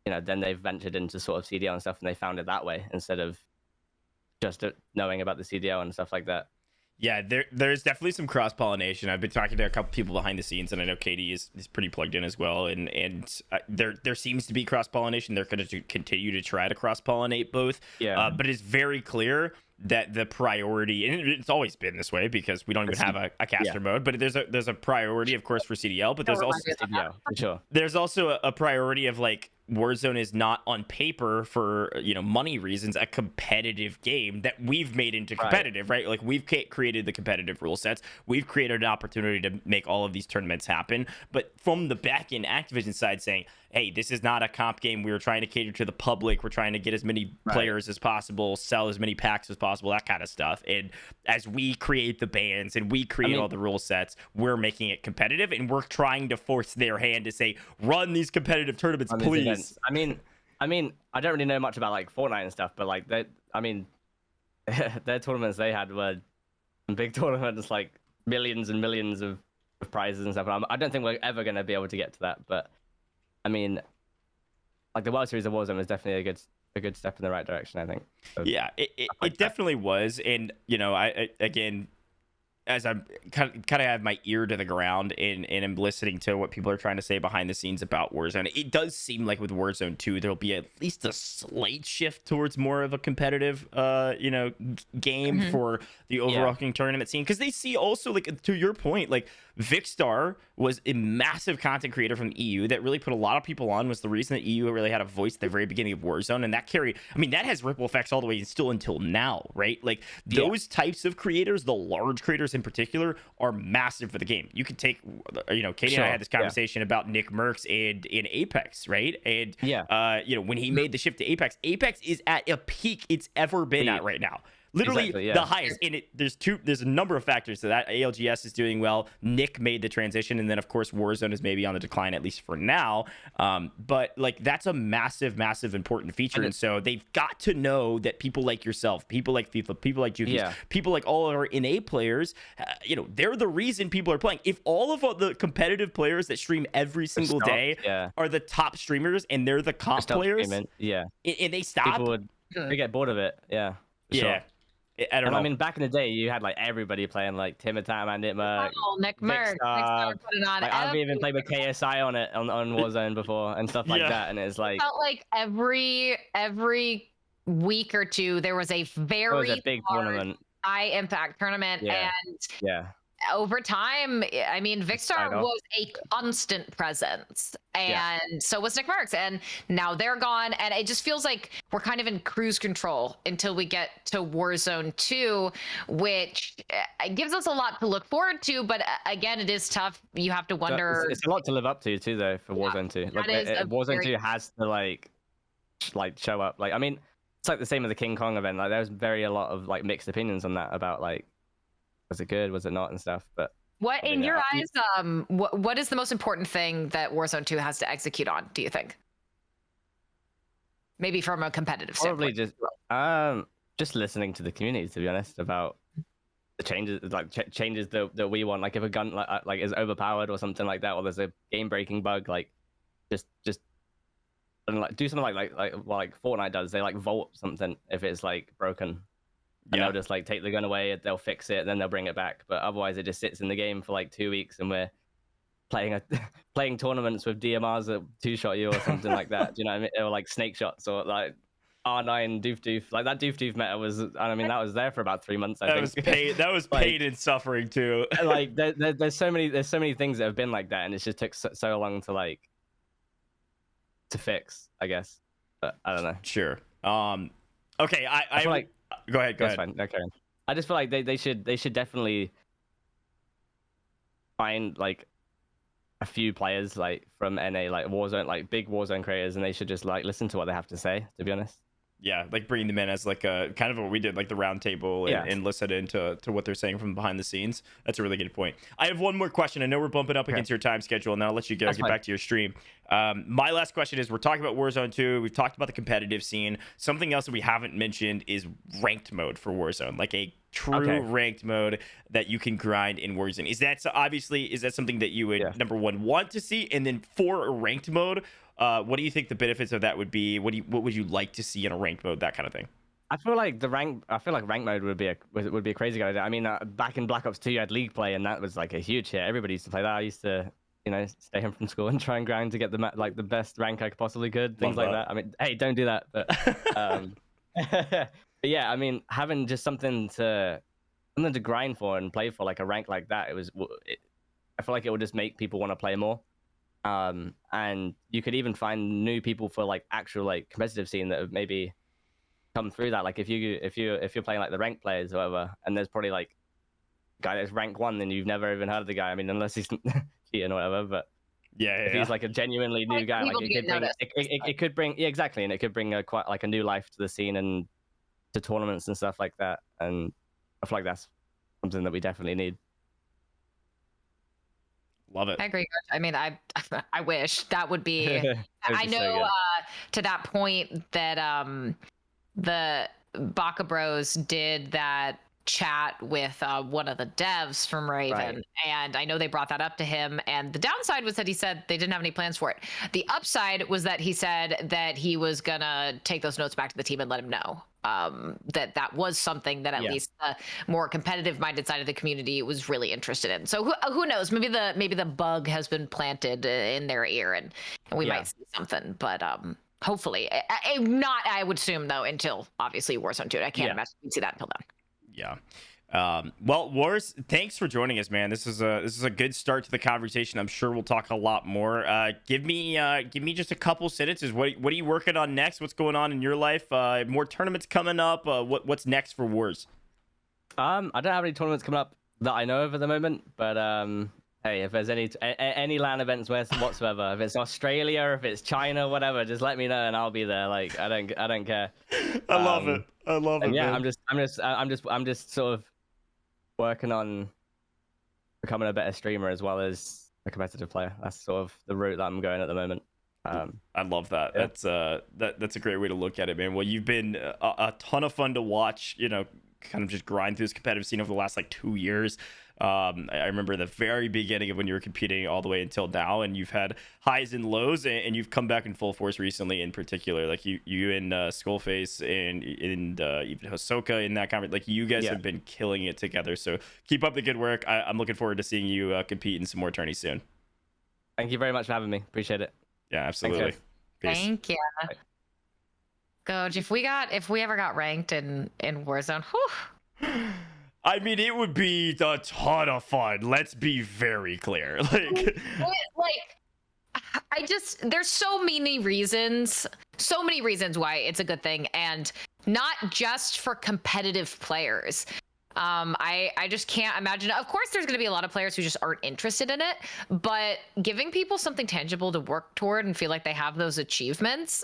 then they've ventured into sort of CDL and stuff, and they found it that way instead of just knowing about the CDL and stuff like that. Yeah, there's definitely some cross-pollination. I've been talking to a couple people behind the scenes, and I know Katie is pretty plugged in as well. And there seems to be cross-pollination. They're going to continue to try to cross-pollinate both. Yeah. But it's very clear that the priority, and it's always been this way because we don't even have a caster mode, but there's a priority, of course, for CDL. But there's also CDL, for sure. There's also a priority of like Warzone is not on paper for money reasons a competitive game that we've made into competitive, right? Like we've created the competitive rule sets, we've created an opportunity to make all of these tournaments happen. But from the back end Activision side saying, hey, this is not a comp game, we were trying to cater to the public, we're trying to get as many players as possible, sell as many packs as possible, that kind of stuff. And as we create the bans and we create all the rule sets, we're making it competitive, and we're trying to force their hand to say, run these competitive tournaments, please. I mean, I don't really know much about like Fortnite and stuff, but like their tournaments they had were big tournaments, like millions and millions of prizes and stuff. And I don't think we're ever going to be able to get to that, but I mean, like the World Series of Warzone was definitely a good step in the right direction, I think. So, yeah, it definitely was. And I again, as I'm kind of have my ear to the ground and I'm listening to what people are trying to say behind the scenes about Warzone, it does seem like with Warzone 2 there'll be at least a slight shift towards more of a competitive game for the overarching tournament scene, because they see also, like, to your point, like Vikkstar was a massive content creator from the EU that really put a lot of people on, was the reason that EU really had a voice at the very beginning of Warzone, and that carried, I mean, that has ripple effects all the way still until now, right? Like those types of creators, the large creators in particular, are massive for the game. You could take, Katie and I had this conversation about NICKMERCS and in Apex, right? And when he made the shift to Apex is at a peak it's ever been at right now. Literally the highest. And there's a number of factors to that. ALGS is doing well. Nick made the transition, and then of course Warzone is maybe on the decline, at least for now. But like that's a massive important feature. And so they've got to know that people like yourself, people like FIFA, people like Jukies, people like all our NA players, they're the reason people are playing. If all of the competitive players that stream every single day are the top streamers and they're the comp players, and they stop, people would get bored of it. Sure. I don't know. I mean, back in the day, you had like everybody playing like Timitam and NICKMERCS. NICKMERCS putting on. Like, I've even played with KSI on it on Warzone before and stuff like that, and it's like felt like every week or two there was a very big tournament, high impact tournament, and over time, I mean, Vikkstar was a constant presence, and so was NICKMERCS, and now they're gone, and it just feels like we're kind of in cruise control until we get to Warzone 2, which gives us a lot to look forward to, but again, it is tough. You have to wonder. It's a lot to live up to too, though, for Warzone 2. Like, Warzone 2 has to like show up. Like, I mean, it's like the same with the King Kong event. Like, there was a lot of like mixed opinions on that about like, was it good, was it not, and stuff. But what in your eyes, what is the most important thing that Warzone 2 has to execute on, do you think? Maybe from a competitive standpoint. Probably just listening to the community, to be honest, about the changes, like changes that we want. Like if a gun like is overpowered or something like that, or there's a game breaking bug, like just and like do something like Fortnite does. They like vault something if it's like broken. And they'll just like take the gun away, they'll fix it, and then they'll bring it back. But otherwise, it just sits in the game for like 2 weeks, and we're playing tournaments with DMRs that two-shot you or something like that. Do you know what I mean? Or like snake shots or like R9 doof. Like that doof meta was. I mean, that was there for about 3 months. I think that was pain and suffering too. Like there's so many things that have been like that, and it just took so long to like fix, I guess. But I don't know. Sure. Okay. I feel like go ahead. Go ahead. fine. Okay. I just feel like they should definitely find like a few players like from NA, like Warzone, like big Warzone creators, and they should just like listen to what they have to say, to be honest. Yeah, like bringing them in as like a kind of what we did, like the round table, and listen into what they're saying from behind the scenes. That's a really good point. I have one more question. I know we're bumping up against your time schedule, and then I'll let you go. Get back to your stream. My last question is: we're talking about Warzone 2. We've talked about the competitive scene. Something else that we haven't mentioned is ranked mode for Warzone, like a true ranked mode that you can grind in Warzone. Is that something that you would number one want to see, and then for a ranked mode? What do you think the benefits of that would be? What would you like to see in a ranked mode? That kind of thing. I feel like ranked mode would be a crazy good idea. I mean, back in Black Ops 2, you had League play, and that was like a huge hit. Everybody used to play that. I used to, stay home from school and try and grind to get the best rank I possibly could. Things like that. I mean, hey, don't do that. But, but yeah, I mean, having just something to grind for and play for, like a rank like that, I feel like it would just make people want to play more. And you could even find new people for like actual like competitive scene that have maybe come through that. Like if you're playing like the ranked players or whatever, and there's probably like a guy that's rank 1, then you've never even heard of the guy. I mean, unless he's cheating or whatever. But if he's like a genuinely new guy, like it could bring exactly, and it could bring quite like a new life to the scene and to tournaments and stuff like that. And I feel like that's something that we definitely need. Love it. I agree. I mean, I wish that would be. I know to that point that the Baka Bros did that chat with one of the devs from Raven, and I know they brought that up to him, and the downside was that he said they didn't have any plans for it. The upside was that he said that he was gonna take those notes back to the team and let him know that was something that at least the more competitive minded side of the community was really interested in. So who knows, maybe the bug has been planted in their ear, and we might see something, but hopefully not, I would assume, though, until obviously Warzone 2. I can't imagine we'd see that until then. Yeah. Well, Wars, thanks for joining us, man. This is a good start to the conversation. I'm sure we'll talk a lot more. Give me just a couple sentences. What are you working on next? What's going on in your life? More tournaments coming up. What's next for Wars? I don't have any tournaments coming up that I know of at the moment, but hey, if there's any LAN events whatsoever, if it's Australia, if it's China, whatever, just let me know and I'll be there. Like I don't care. I love it. I love it. Yeah, man. I'm just sort of working on becoming a better streamer as well as a competitive player. That's sort of the route that I'm going at the moment. I love that. Yeah. That's a great way to look at it, man. Well, you've been a ton of fun to watch, kind of just grind through this competitive scene over the last like 2 years. I remember the very beginning of when you were competing all the way until now, and you've had highs and lows, and you've come back in full force recently. In particular, like you and Skullface and even Hisoka in that conference, like you guys have been killing it together. So keep up the good work. I'm looking forward to seeing you compete in some more tourneys soon. Thank you very much for having me. Appreciate it. Yeah, absolutely. Thank you. Gojj, if we ever got ranked in Warzone, whew. I mean, it would be a ton of fun. Let's be very clear. There's so many reasons why it's a good thing, and not just for competitive players. I just can't imagine. Of course, there's going to be a lot of players who just aren't interested in it, but giving people something tangible to work toward and feel like they have those achievements,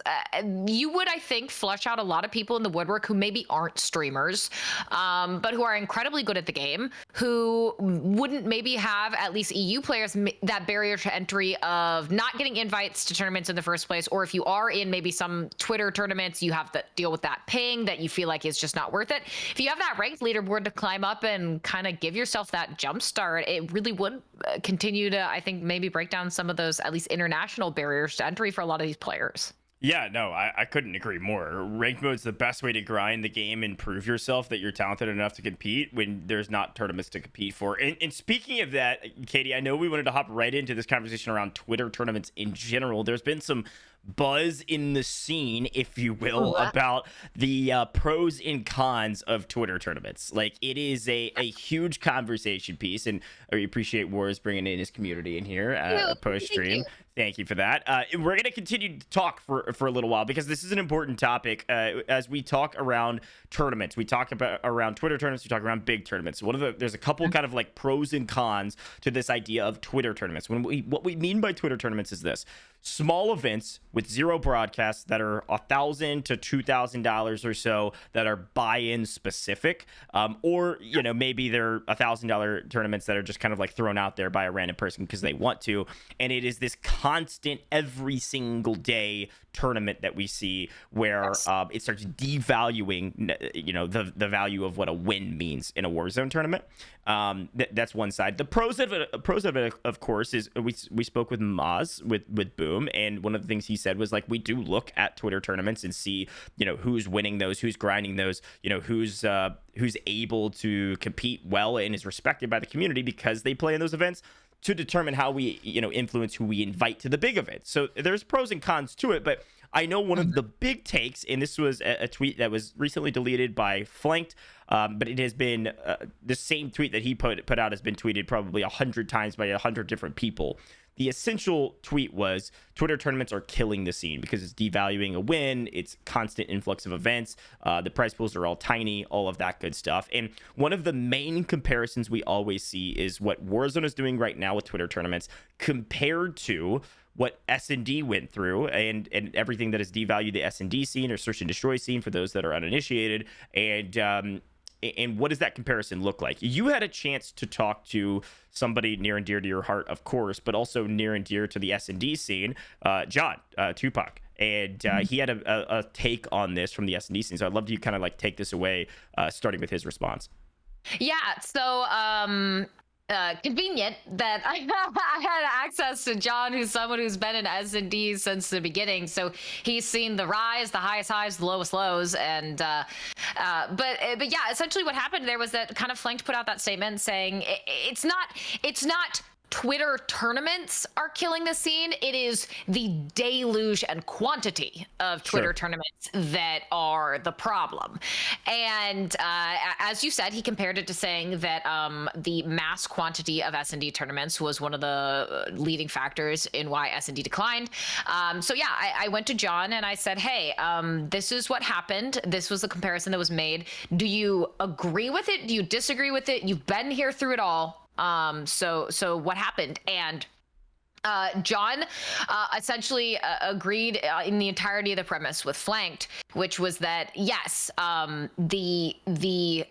you would, I think, flush out a lot of people in the woodwork who maybe aren't streamers, but who are incredibly good at the game, who wouldn't maybe have, at least EU players, that barrier to entry of not getting invites to tournaments in the first place, or if you are in maybe some Twitter tournaments, you have to deal with that ping that you feel like is just not worth it. If you have that ranked leaderboard to climb up and kind of give yourself that jump start, it really would continue to, I think, maybe break down some of those at least international barriers to entry for a lot of these players. Yeah, no, I couldn't agree more. Ranked mode's the best way to grind the game and prove yourself that you're talented enough to compete when there's not tournaments to compete for. And speaking of that, Katie, I know we wanted to hop right into this conversation around Twitter tournaments in general. There's been some buzz in the scene, if you will, about the pros and cons of Twitter tournaments. Like, it is a huge conversation piece, and I appreciate WarsZ bringing in his community in here post stream. Thank you for that. We're going to continue to talk for a little while, because this is an important topic. As we talk around tournaments, we talk about around Twitter tournaments, we talk around big tournaments. There's a couple kind of like pros and cons to this idea of Twitter tournaments. What we mean by Twitter tournaments is this: small events with zero broadcasts that are $1,000 to $2,000 or so, that are buy-in specific, or maybe they're $1,000 tournaments that are just kind of like thrown out there by a random person because they want to. And it is this constant, every single day tournament that we see where it starts devaluing the value of what a win means in a Warzone tournament. That's one side. The pros of it, of course, is we spoke with Maz with Boom, and one of the things he said was, like, we do look at Twitter tournaments and see who's winning those, who's grinding those, who's able to compete well and is respected by the community because they play in those events, to determine how we influence who we invite to the big events. So there's pros and cons to it, but I know one of the big takes, and this was a tweet that was recently deleted by Flanked, but it has been the same tweet that he put out has been tweeted probably 100 times by 100 different people. The essential tweet was, Twitter tournaments are killing the scene because it's devaluing a win. It's constant influx of events. The prize pools are all tiny, all of that good stuff. And one of the main comparisons we always see is what Warzone is doing right now with Twitter tournaments compared to what S&D went through, and everything that has devalued the S&D scene, or search and destroy scene for those that are uninitiated. And what does that comparison look like? You had a chance to talk to somebody near and dear to your heart, of course, but also near and dear to the S&D scene, John, Tupac. And he had a take on this from the S&D scene. So I'd love to kind of like take this away, starting with his response. Yeah, so convenient that I had access to John, who's someone who's been in S&D since the beginning. So he's seen the rise, the highest highs, the lowest lows, and but yeah, essentially what happened there was that kind of Flanked put out that statement saying it's not Twitter tournaments are killing the scene. It is the deluge and quantity of Twitter tournaments that are the problem. And as you said, he compared it to saying that the mass quantity of S&D tournaments was one of the leading factors in why S&D declined. So yeah, I went to John and I said, hey, this is what happened. This was the comparison that was made. Do you agree with it? Do you disagree with it? You've been here through it all. So what happened? And John essentially agreed in the entirety of the premise with Flanked, which was that yes, the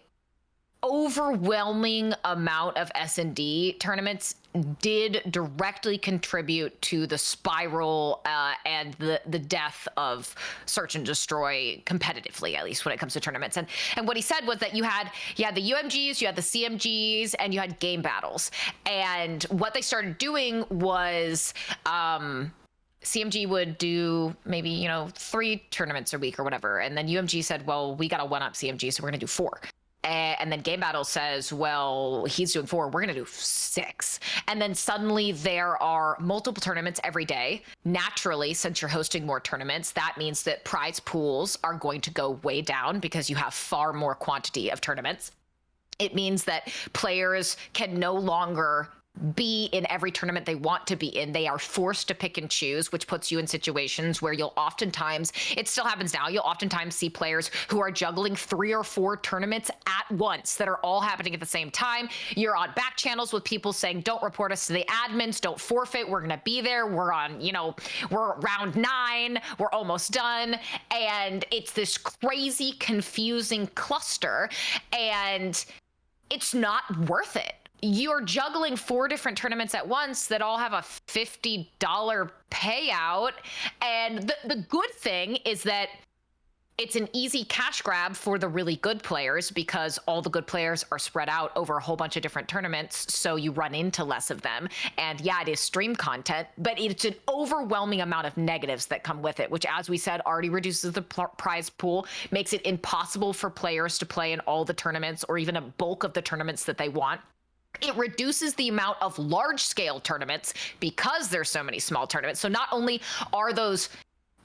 overwhelming amount of S&D tournaments did directly contribute to the spiral and the death of search and destroy competitively, at least when it comes to tournaments. And what he said was that you had the UMGs, you had the CMGs, and you had game battles. And what they started doing was CMG would do maybe 3 tournaments a week or whatever, and then UMG said, well, we got to one up CMG, so we're gonna do 4. And then Game Battle says, well, he's doing 4, we're going to do 6. And then suddenly there are multiple tournaments every day. Naturally, since you're hosting more tournaments, that means that prize pools are going to go way down because you have far more quantity of tournaments. It means that players can no longer be in every tournament they want to be in. They are forced to pick and choose, which puts you in situations where you'll oftentimes, it still happens now, you'll oftentimes see players who are juggling 3 or 4 tournaments at once that are all happening at the same time. You're on back channels with people saying, don't report us to the admins, don't forfeit, we're gonna be there, we're on, we're round 9, we're almost done. And it's this crazy, confusing cluster, and it's not worth it. You're juggling 4 different tournaments at once that all have a $50 payout. And the good thing is that it's an easy cash grab for the really good players because all the good players are spread out over a whole bunch of different tournaments. So you run into less of them. And yeah, it is stream content, but it's an overwhelming amount of negatives that come with it, which, as we said, already reduces the prize pool, makes it impossible for players to play in all the tournaments or even a bulk of the tournaments that they want. It reduces the amount of large-scale tournaments because there's so many small tournaments. So not only are those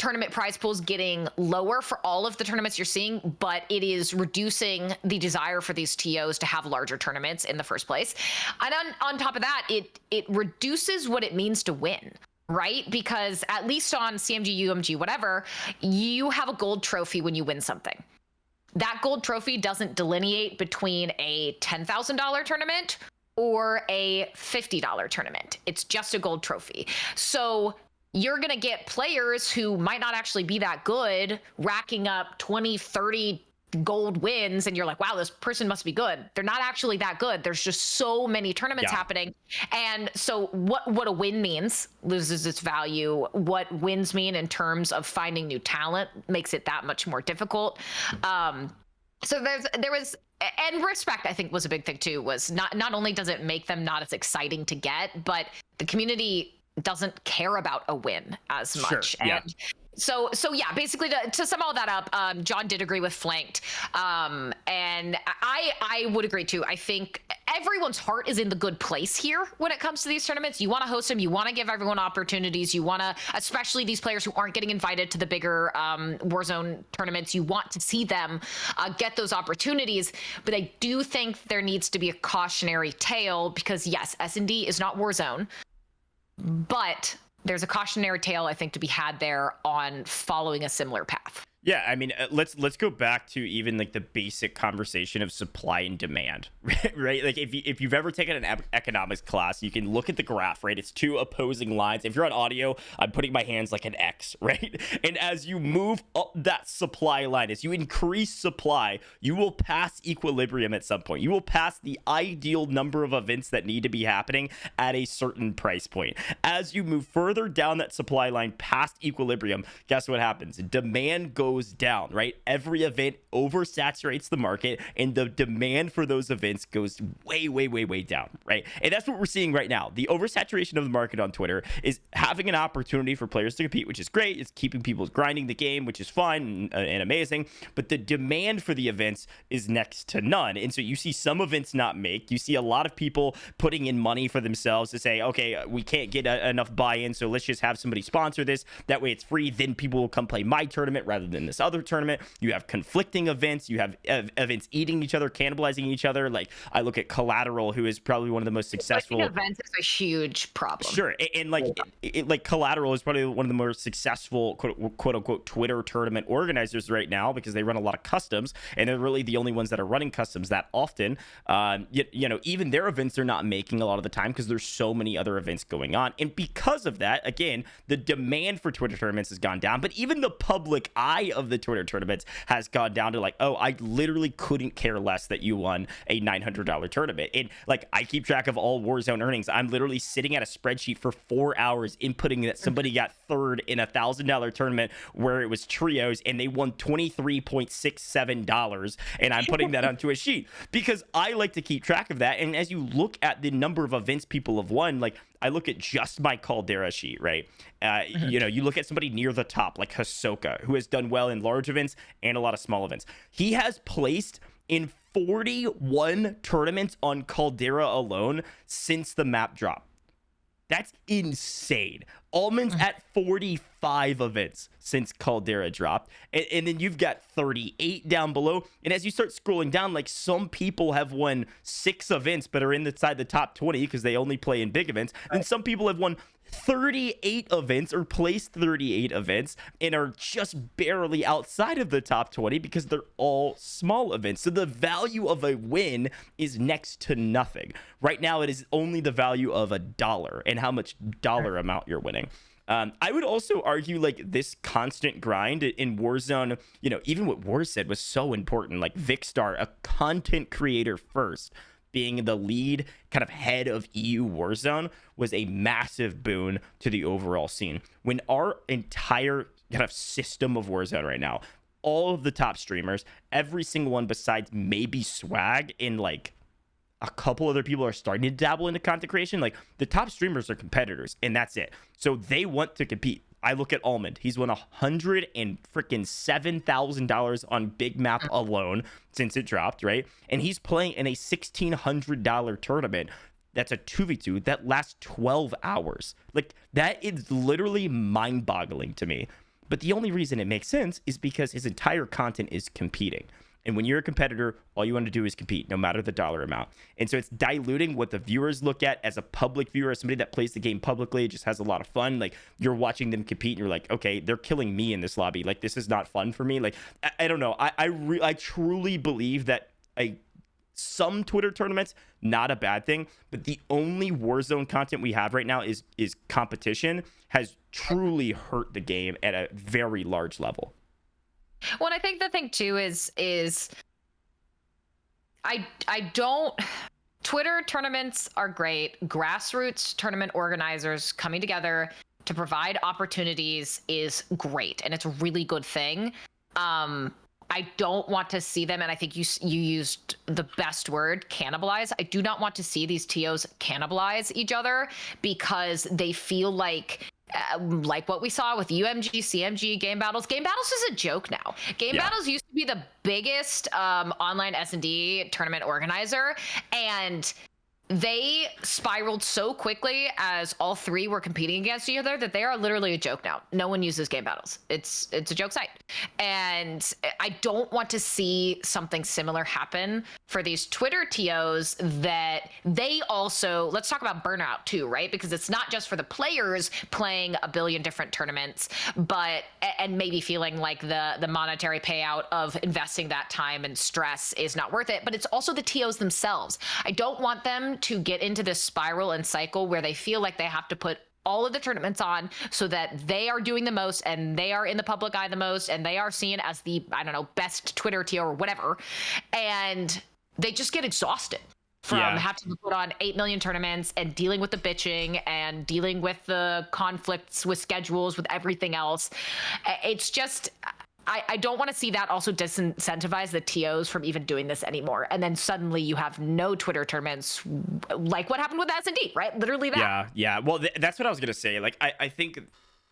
tournament prize pools getting lower for all of the tournaments you're seeing, but it is reducing the desire for these TOs to have larger tournaments in the first place. And on top of that, it reduces what it means to win. Right? Because at least on CMG, UMG, whatever, you have a gold trophy when you win something. That gold trophy doesn't delineate between a $10,000 tournament or a $50 tournament. It's just a gold trophy. So you're going to get players who might not actually be that good, racking up 20, 30 gold wins, and you're like, wow, this person must be good. They're not actually that good. There's just so many tournaments happening. And so what a win means loses its value. What wins mean in terms of finding new talent makes it that much more difficult. So there was, and respect, I think, was a big thing too, was not only does it make them not as exciting to get, but the community doesn't care about a win as much. Sure, yeah. And so yeah, basically to sum all that up, John did agree with flanked. And I would agree too. I think everyone's heart is in the good place here when it comes to these tournaments. You want to host them. You want to give everyone opportunities. You want to, especially these players who aren't getting invited to the bigger Warzone tournaments, you want to see them get those opportunities. But I do think there needs to be a cautionary tale because yes, S&D is not Warzone, but there's a cautionary tale, I think, to be had there on following a similar path. Yeah, I mean, let's go back to even like the basic conversation of supply and demand, right? Like if you've ever taken an economics class, you can look at the graph, right? It's two opposing lines. If you're on audio, I'm putting my hands like an X, right? And as you move up that supply line, as you increase supply, you will pass equilibrium at some point. You will pass the ideal number of events that need to be happening at a certain price point. As you move further down that supply line past equilibrium, guess what happens? Demand goes down, right? Every event oversaturates the market and the demand for those events goes way down, right? And that's what we're seeing right now. The oversaturation of the market on Twitter is having an opportunity for players to compete, which is great. It's keeping people grinding the game, which is fun and amazing. But the demand for the events is next to none. And so you see some events not make. You see a lot of people putting in money for themselves to say, okay, we can't get enough buy-in, so let's just have somebody sponsor this. That way it's free. Then people will come play my tournament rather than this other tournament. You have conflicting events. You have events eating each other, cannibalizing each other. Like I look at Collateral, who is probably one of the most successful events is a huge problem. Sure, and like Collateral is probably one of the more successful quote unquote Twitter tournament organizers right now because they run a lot of customs, and they're really the only ones that are running customs that often. You know, even their events are not making a lot of the time because there's so many other events going on, and because of that, again, the demand for Twitter tournaments has gone down. But even the public eye of the Twitter tournaments has gone down to like, oh, I literally couldn't care less that you won a $900 tournament. And like, I keep track of all Warzone earnings. I'm literally sitting at a spreadsheet for 4 hours inputting that somebody got third in a $1,000 tournament where it was trios and they won $23.67, and I'm putting that onto a sheet because I like to keep track of that. And as you look at the number of events people have won, like I look at just my Caldera sheet, right? You know, you look at somebody near the top like Hisoka, who has done well in large events and a lot of small events. He has placed in 41 tournaments on Caldera alone since the map drop. That's insane. Almond's at 45 events since Caldera dropped. And then you've got 38 down below. And as you start scrolling down, like some people have won 6 events but are inside the top 20 because they only play in big events. And some people have won 38 events or placed 38 events and are just barely outside of the top 20 because they're all small events. So the value of a win is next to nothing. Right now, it is only the value of $1 and how much dollar amount you're winning. I would also argue like this constant grind in Warzone, you know, even what WarsZ said was so important. Like Vikkstar, a content creator first, being the lead kind of head of EU Warzone was a massive boon to the overall scene. When our entire kind of system of Warzone right now, all of the top streamers, every single one besides maybe Swag and like a couple other people are starting to dabble into content creation, like the top streamers are competitors and that's it. So they want to compete. I look at Almond. He's won $107,000 on Big Map alone since it dropped, right? And he's playing in a $1,600 tournament that's a 2v2 that lasts 12 hours. Like, that is literally mind-boggling to me. But the only reason it makes sense is because his entire content is competing. And when you're a competitor, all you want to do is compete, no matter the dollar amount. And so it's diluting what the viewers look at as a public viewer, as somebody that plays the game publicly, just has a lot of fun. Like, you're watching them compete, and you're like, okay, they're killing me in this lobby. Like, this is not fun for me. Like, I don't know. I truly believe that some Twitter tournaments, not a bad thing, but the only Warzone content we have right now is competition has truly hurt the game at a very large level. Well, I think the thing too is I don't. Twitter tournaments are great. Grassroots tournament organizers coming together to provide opportunities is great, and it's a really good thing. I don't want to see them, and I think you used the best word, cannibalize. I do not want to see these TOs cannibalize each other because they feel like what we saw with UMG, CMG, Game Battles. Game Battles is a joke now. Game Battles used to be the biggest online S&D tournament organizer, and they spiraled so quickly as all three were competing against each other that they are literally a joke now. No one uses Game Battles. It's a joke site. And I don't want to see something similar happen for these Twitter TOs that they also, let's talk about burnout too, right? Because it's not just for the players playing a billion different tournaments, but, and maybe feeling like the monetary payout of investing that time and stress is not worth it, but it's also the TOs themselves. I don't want them to get into this spiral and cycle where they feel like they have to put all of the tournaments on so that they are doing the most and they are in the public eye the most and they are seen as the, I don't know, best Twitter TO or whatever. And they just get exhausted from having to put on 8 million tournaments and dealing with the bitching and dealing with the conflicts with schedules, with everything else. It's just, I don't want to see that also disincentivize the TOs from even doing this anymore. And then suddenly you have no Twitter tournaments, like what happened with S&D, right? Literally that. Yeah. Well, that's what I was going to say. Like, I think,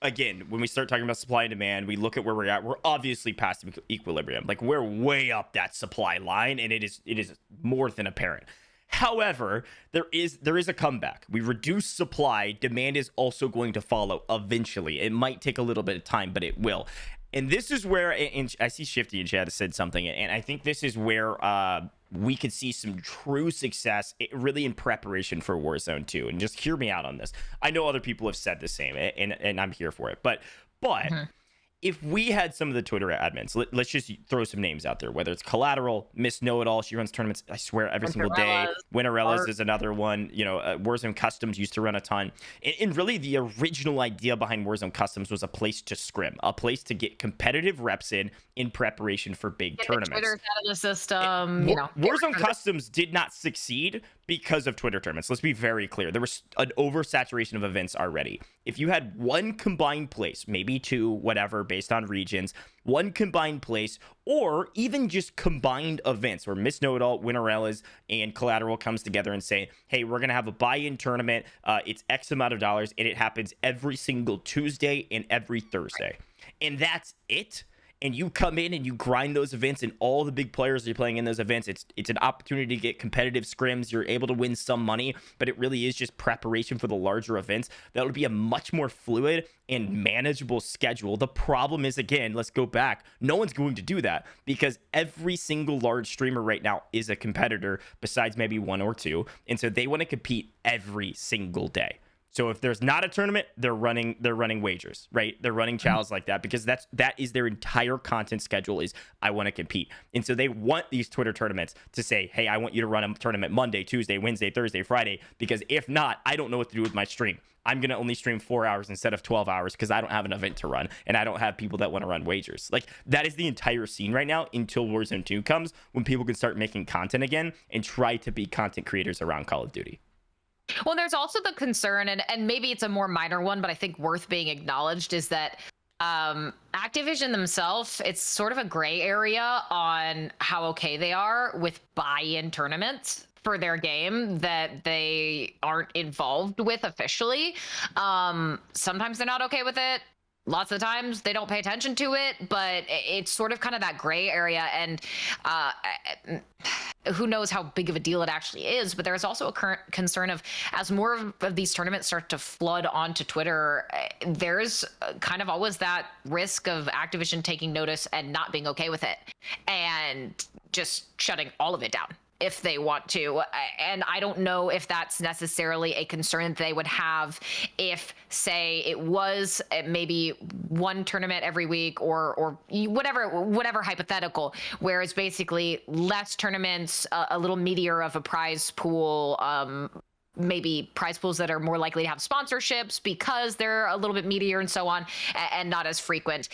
again, when we start talking about supply and demand, we look at where we're at. We're obviously past equilibrium. Like, we're way up that supply line, and it is more than apparent. However, there is a comeback. We reduce supply. Demand is also going to follow eventually. It might take a little bit of time, but it will. And this is where, and I see Shifty in chat said something, and I think this is where we could see some true success, really in preparation for Warzone 2. And just hear me out on this. I know other people have said the same, and I'm here for it. But if we had some of the Twitter admins, let's just throw some names out there, whether it's Collateral, Miss Know-It-All, she runs tournaments, I swear, every single day. Winterella's is another one. You know, Warzone Customs used to run a ton. And really, the original idea behind Warzone Customs was a place to scrim, a place to get competitive reps in preparation for big tournaments. Twitter out of the system, Warzone Customs did not succeed because of Twitter tournaments. Let's be very clear. There was an oversaturation of events already. If you had one combined place, maybe two, whatever, based on regions, one combined place, or even just combined events where Miss Know-It-All, Winterella's, and Collateral comes together and say, hey, we're going to have a buy-in tournament. It's X amount of dollars, and it happens every single Tuesday and every Thursday. And that's it. And you come in and you grind those events, and all the big players are playing in those events. It's an opportunity to get competitive scrims. You're able to win some money, but it really is just preparation for the larger events. That would be a much more fluid and manageable schedule. The problem is, again, let's go back. No one's going to do that because every single large streamer right now is a competitor, besides maybe one or two. And so they want to compete every single day. So if there's not a tournament, they're running wagers, right? They're running challenges like that because that is their entire content schedule is I want to compete. And so they want these Twitter tournaments to say, hey, I want you to run a tournament Monday, Tuesday, Wednesday, Thursday, Friday, because if not, I don't know what to do with my stream. I'm going to only stream 4 hours instead of 12 hours because I don't have an event to run and I don't have people that want to run wagers. Like, that is the entire scene right now until Warzone 2 comes, when people can start making content again and try to be content creators around Call of Duty. Well, there's also the concern, and maybe it's a more minor one, but I think worth being acknowledged, is that Activision themselves, it's sort of a gray area on how okay they are with buy-in tournaments for their game that they aren't involved with officially. Sometimes they're not okay with it. lots of the times they don't pay attention to it, but it's sort of kind of that gray area. And who knows how big of a deal it actually is. But there's also a current concern of, as more of these tournaments start to flood onto Twitter, there's kind of always that risk of Activision taking notice and not being okay with it and just shutting all of it down if they want to. And I don't know if that's necessarily a concern they would have if, say, it was maybe one tournament every week or whatever hypothetical, where it's basically less tournaments, a little meatier of a prize pool, maybe prize pools that are more likely to have sponsorships because they're a little bit meatier and so on, and not as frequent,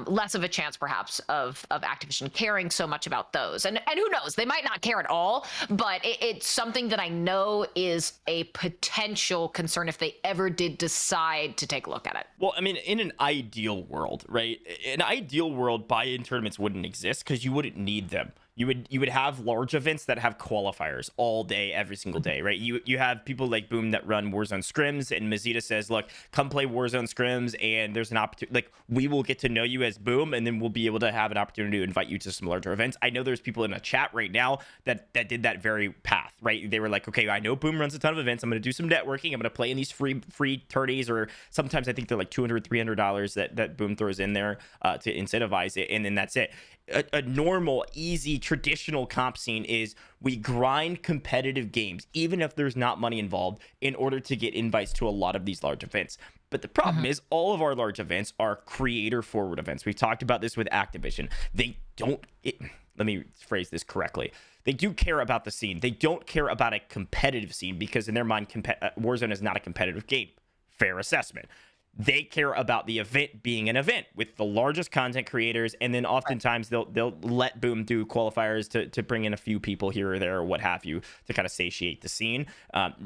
less of a chance perhaps of Activision caring so much about those. And who knows, they might not care at all, but it's something that I know is a potential concern if they ever did decide to take a look at it. Well, I mean, in an ideal world, right? An ideal world, buy-in tournaments wouldn't exist because you wouldn't need them. You would have large events that have qualifiers all day, every single day, right? You have people like Boom that run Warzone scrims, and Mazita says, look, come play Warzone scrims, and there's an opportunity, like, we will get to know you as Boom, and then we'll be able to have an opportunity to invite you to some larger events. I know there's people in a chat right now that did that very path, right? They were like, okay, I know Boom runs a ton of events. I'm going to do some networking. I'm going to play in these free tourneys, or sometimes I think they're like $200, $300 that Boom throws in there to incentivize it, and then that's it. A normal, easy, traditional comp scene is we grind competitive games, even if there's not money involved, in order to get invites to a lot of these large events. But the problem is all of our large events are creator forward events. We've talked about this with Activision. Let me phrase this correctly. They do care about the scene. They don't care about a competitive scene because in their mind, Warzone is not a competitive game. Fair assessment. They care about the event being an event with the largest content creators, and then oftentimes they'll let Boom do qualifiers to bring in a few people here or there or what have you to kind of satiate the scene.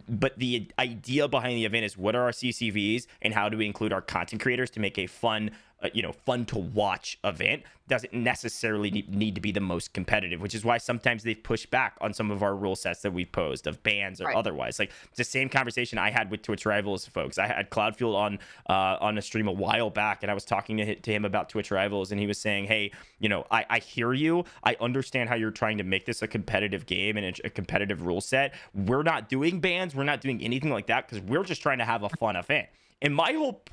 But the idea behind the event is, what are our CCVs and how do we include our content creators to make a fun to watch event? Doesn't necessarily need to be the most competitive, which is why sometimes they've pushed back on some of our rule sets that we've posed of bans or otherwise. Like, it's the same conversation I had with Twitch Rivals folks. I had Cloudfield on a stream a while back, and I was talking to him about Twitch Rivals, and he was saying, hey, I hear you. I understand how you're trying to make this a competitive game and a competitive rule set. We're not doing bans. We're not doing anything like that because we're just trying to have a fun event. And my whole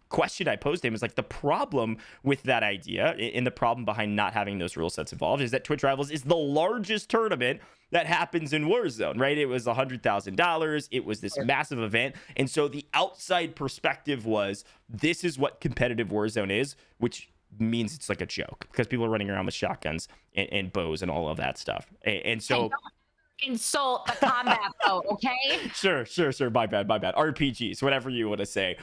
question I posed to him is like, the problem with that idea and the problem behind not having those rule sets involved is that Twitch Rivals is the largest tournament that happens in Warzone, right? It was $100,000. It was this massive event. And so the outside perspective was, this is what competitive Warzone is, which means it's like a joke because people are running around with shotguns and bows and all of that stuff. And so... insult the combat though, okay? Sure. My bad. RPGs, whatever you want to say.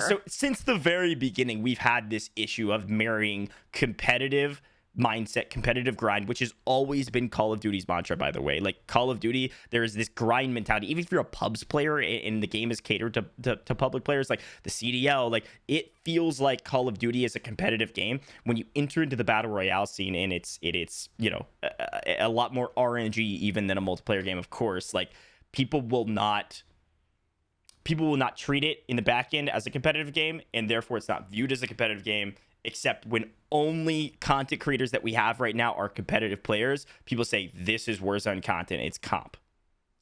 So since the very beginning, we've had this issue of marrying competitive mindset, competitive grind, which has always been Call of Duty's mantra, by the way. Like, Call of Duty, there is this grind mentality. Even if you're a pubs player and the game is catered to public players, like the CDL, like, it feels like Call of Duty is a competitive game. When you enter into the battle royale scene, and it's a lot more RNG even than a multiplayer game, of course, like, people will not treat it in the back end as a competitive game, and therefore it's not viewed as a competitive game, except when only content creators that we have right now are competitive players. People say, this is Warzone content, it's comp.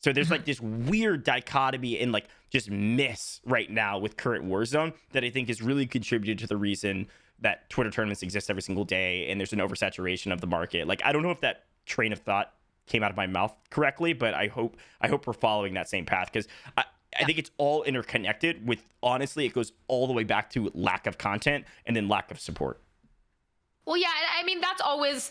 So there's like this weird dichotomy and like just miss right now with current Warzone that I think has really contributed to the reason that Twitter tournaments exist every single day and there's an oversaturation of the market. Like, I don't know if that train of thought came out of my mouth correctly, but I hope we're following that same path, because I think it's all interconnected with, honestly, it goes all the way back to lack of content and then lack of support. Well, yeah, I mean, that's always,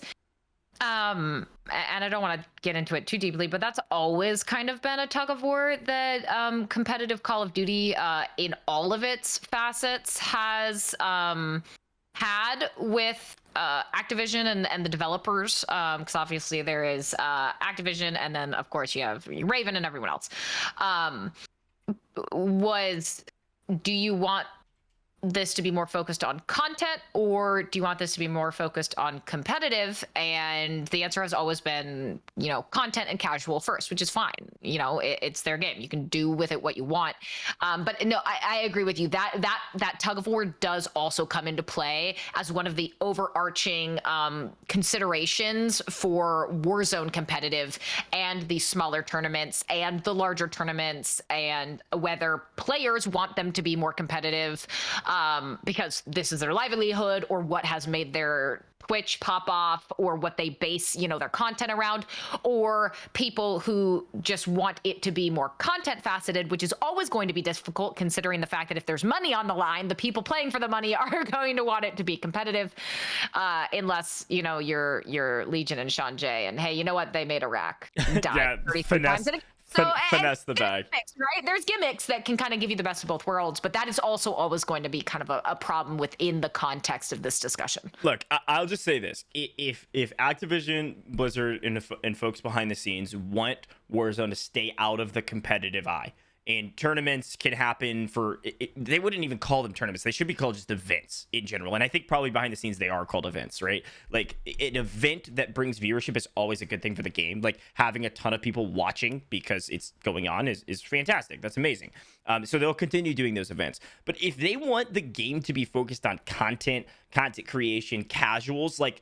and I don't want to get into it too deeply, but that's always kind of been a tug of war that competitive Call of Duty in all of its facets has had with Activision and the developers, because obviously there is Activision, and then of course you have Raven and everyone else. Do you want this to be more focused on content, or do you want this to be more focused on competitive? And the answer has always been, content and casual first, which is fine. it's their game. You can do with it what you want. But no, I agree with you. That tug of war does also come into play as one of the overarching considerations for Warzone competitive and the smaller tournaments and the larger tournaments, and whether players want them to be more competitive because this is their livelihood, or what has made their Twitch pop off, or what they base their content around, or people who just want it to be more content faceted, which is always going to be difficult considering the fact that if there's money on the line, the people playing for the money are going to want it to be competitive, unless you're Legion and Sean J, and hey, you know what, they made a rack die 33 times. So finesse the bag, right? There's gimmicks that can kind of give you the best of both worlds, but that is also always going to be kind of a problem within the context of this discussion. Look, I'll just say this: if Activision, Blizzard, and folks behind the scenes want Warzone to stay out of the competitive eye, and tournaments can happen they wouldn't even call them tournaments. They should be called just events in general. And I think probably behind the scenes, they are called events, right? Like, an event that brings viewership is always a good thing for the game. Like, having a ton of people watching because it's going on is fantastic. That's amazing. So they'll continue doing those events. But if they want the game to be focused on content creation, casuals, like,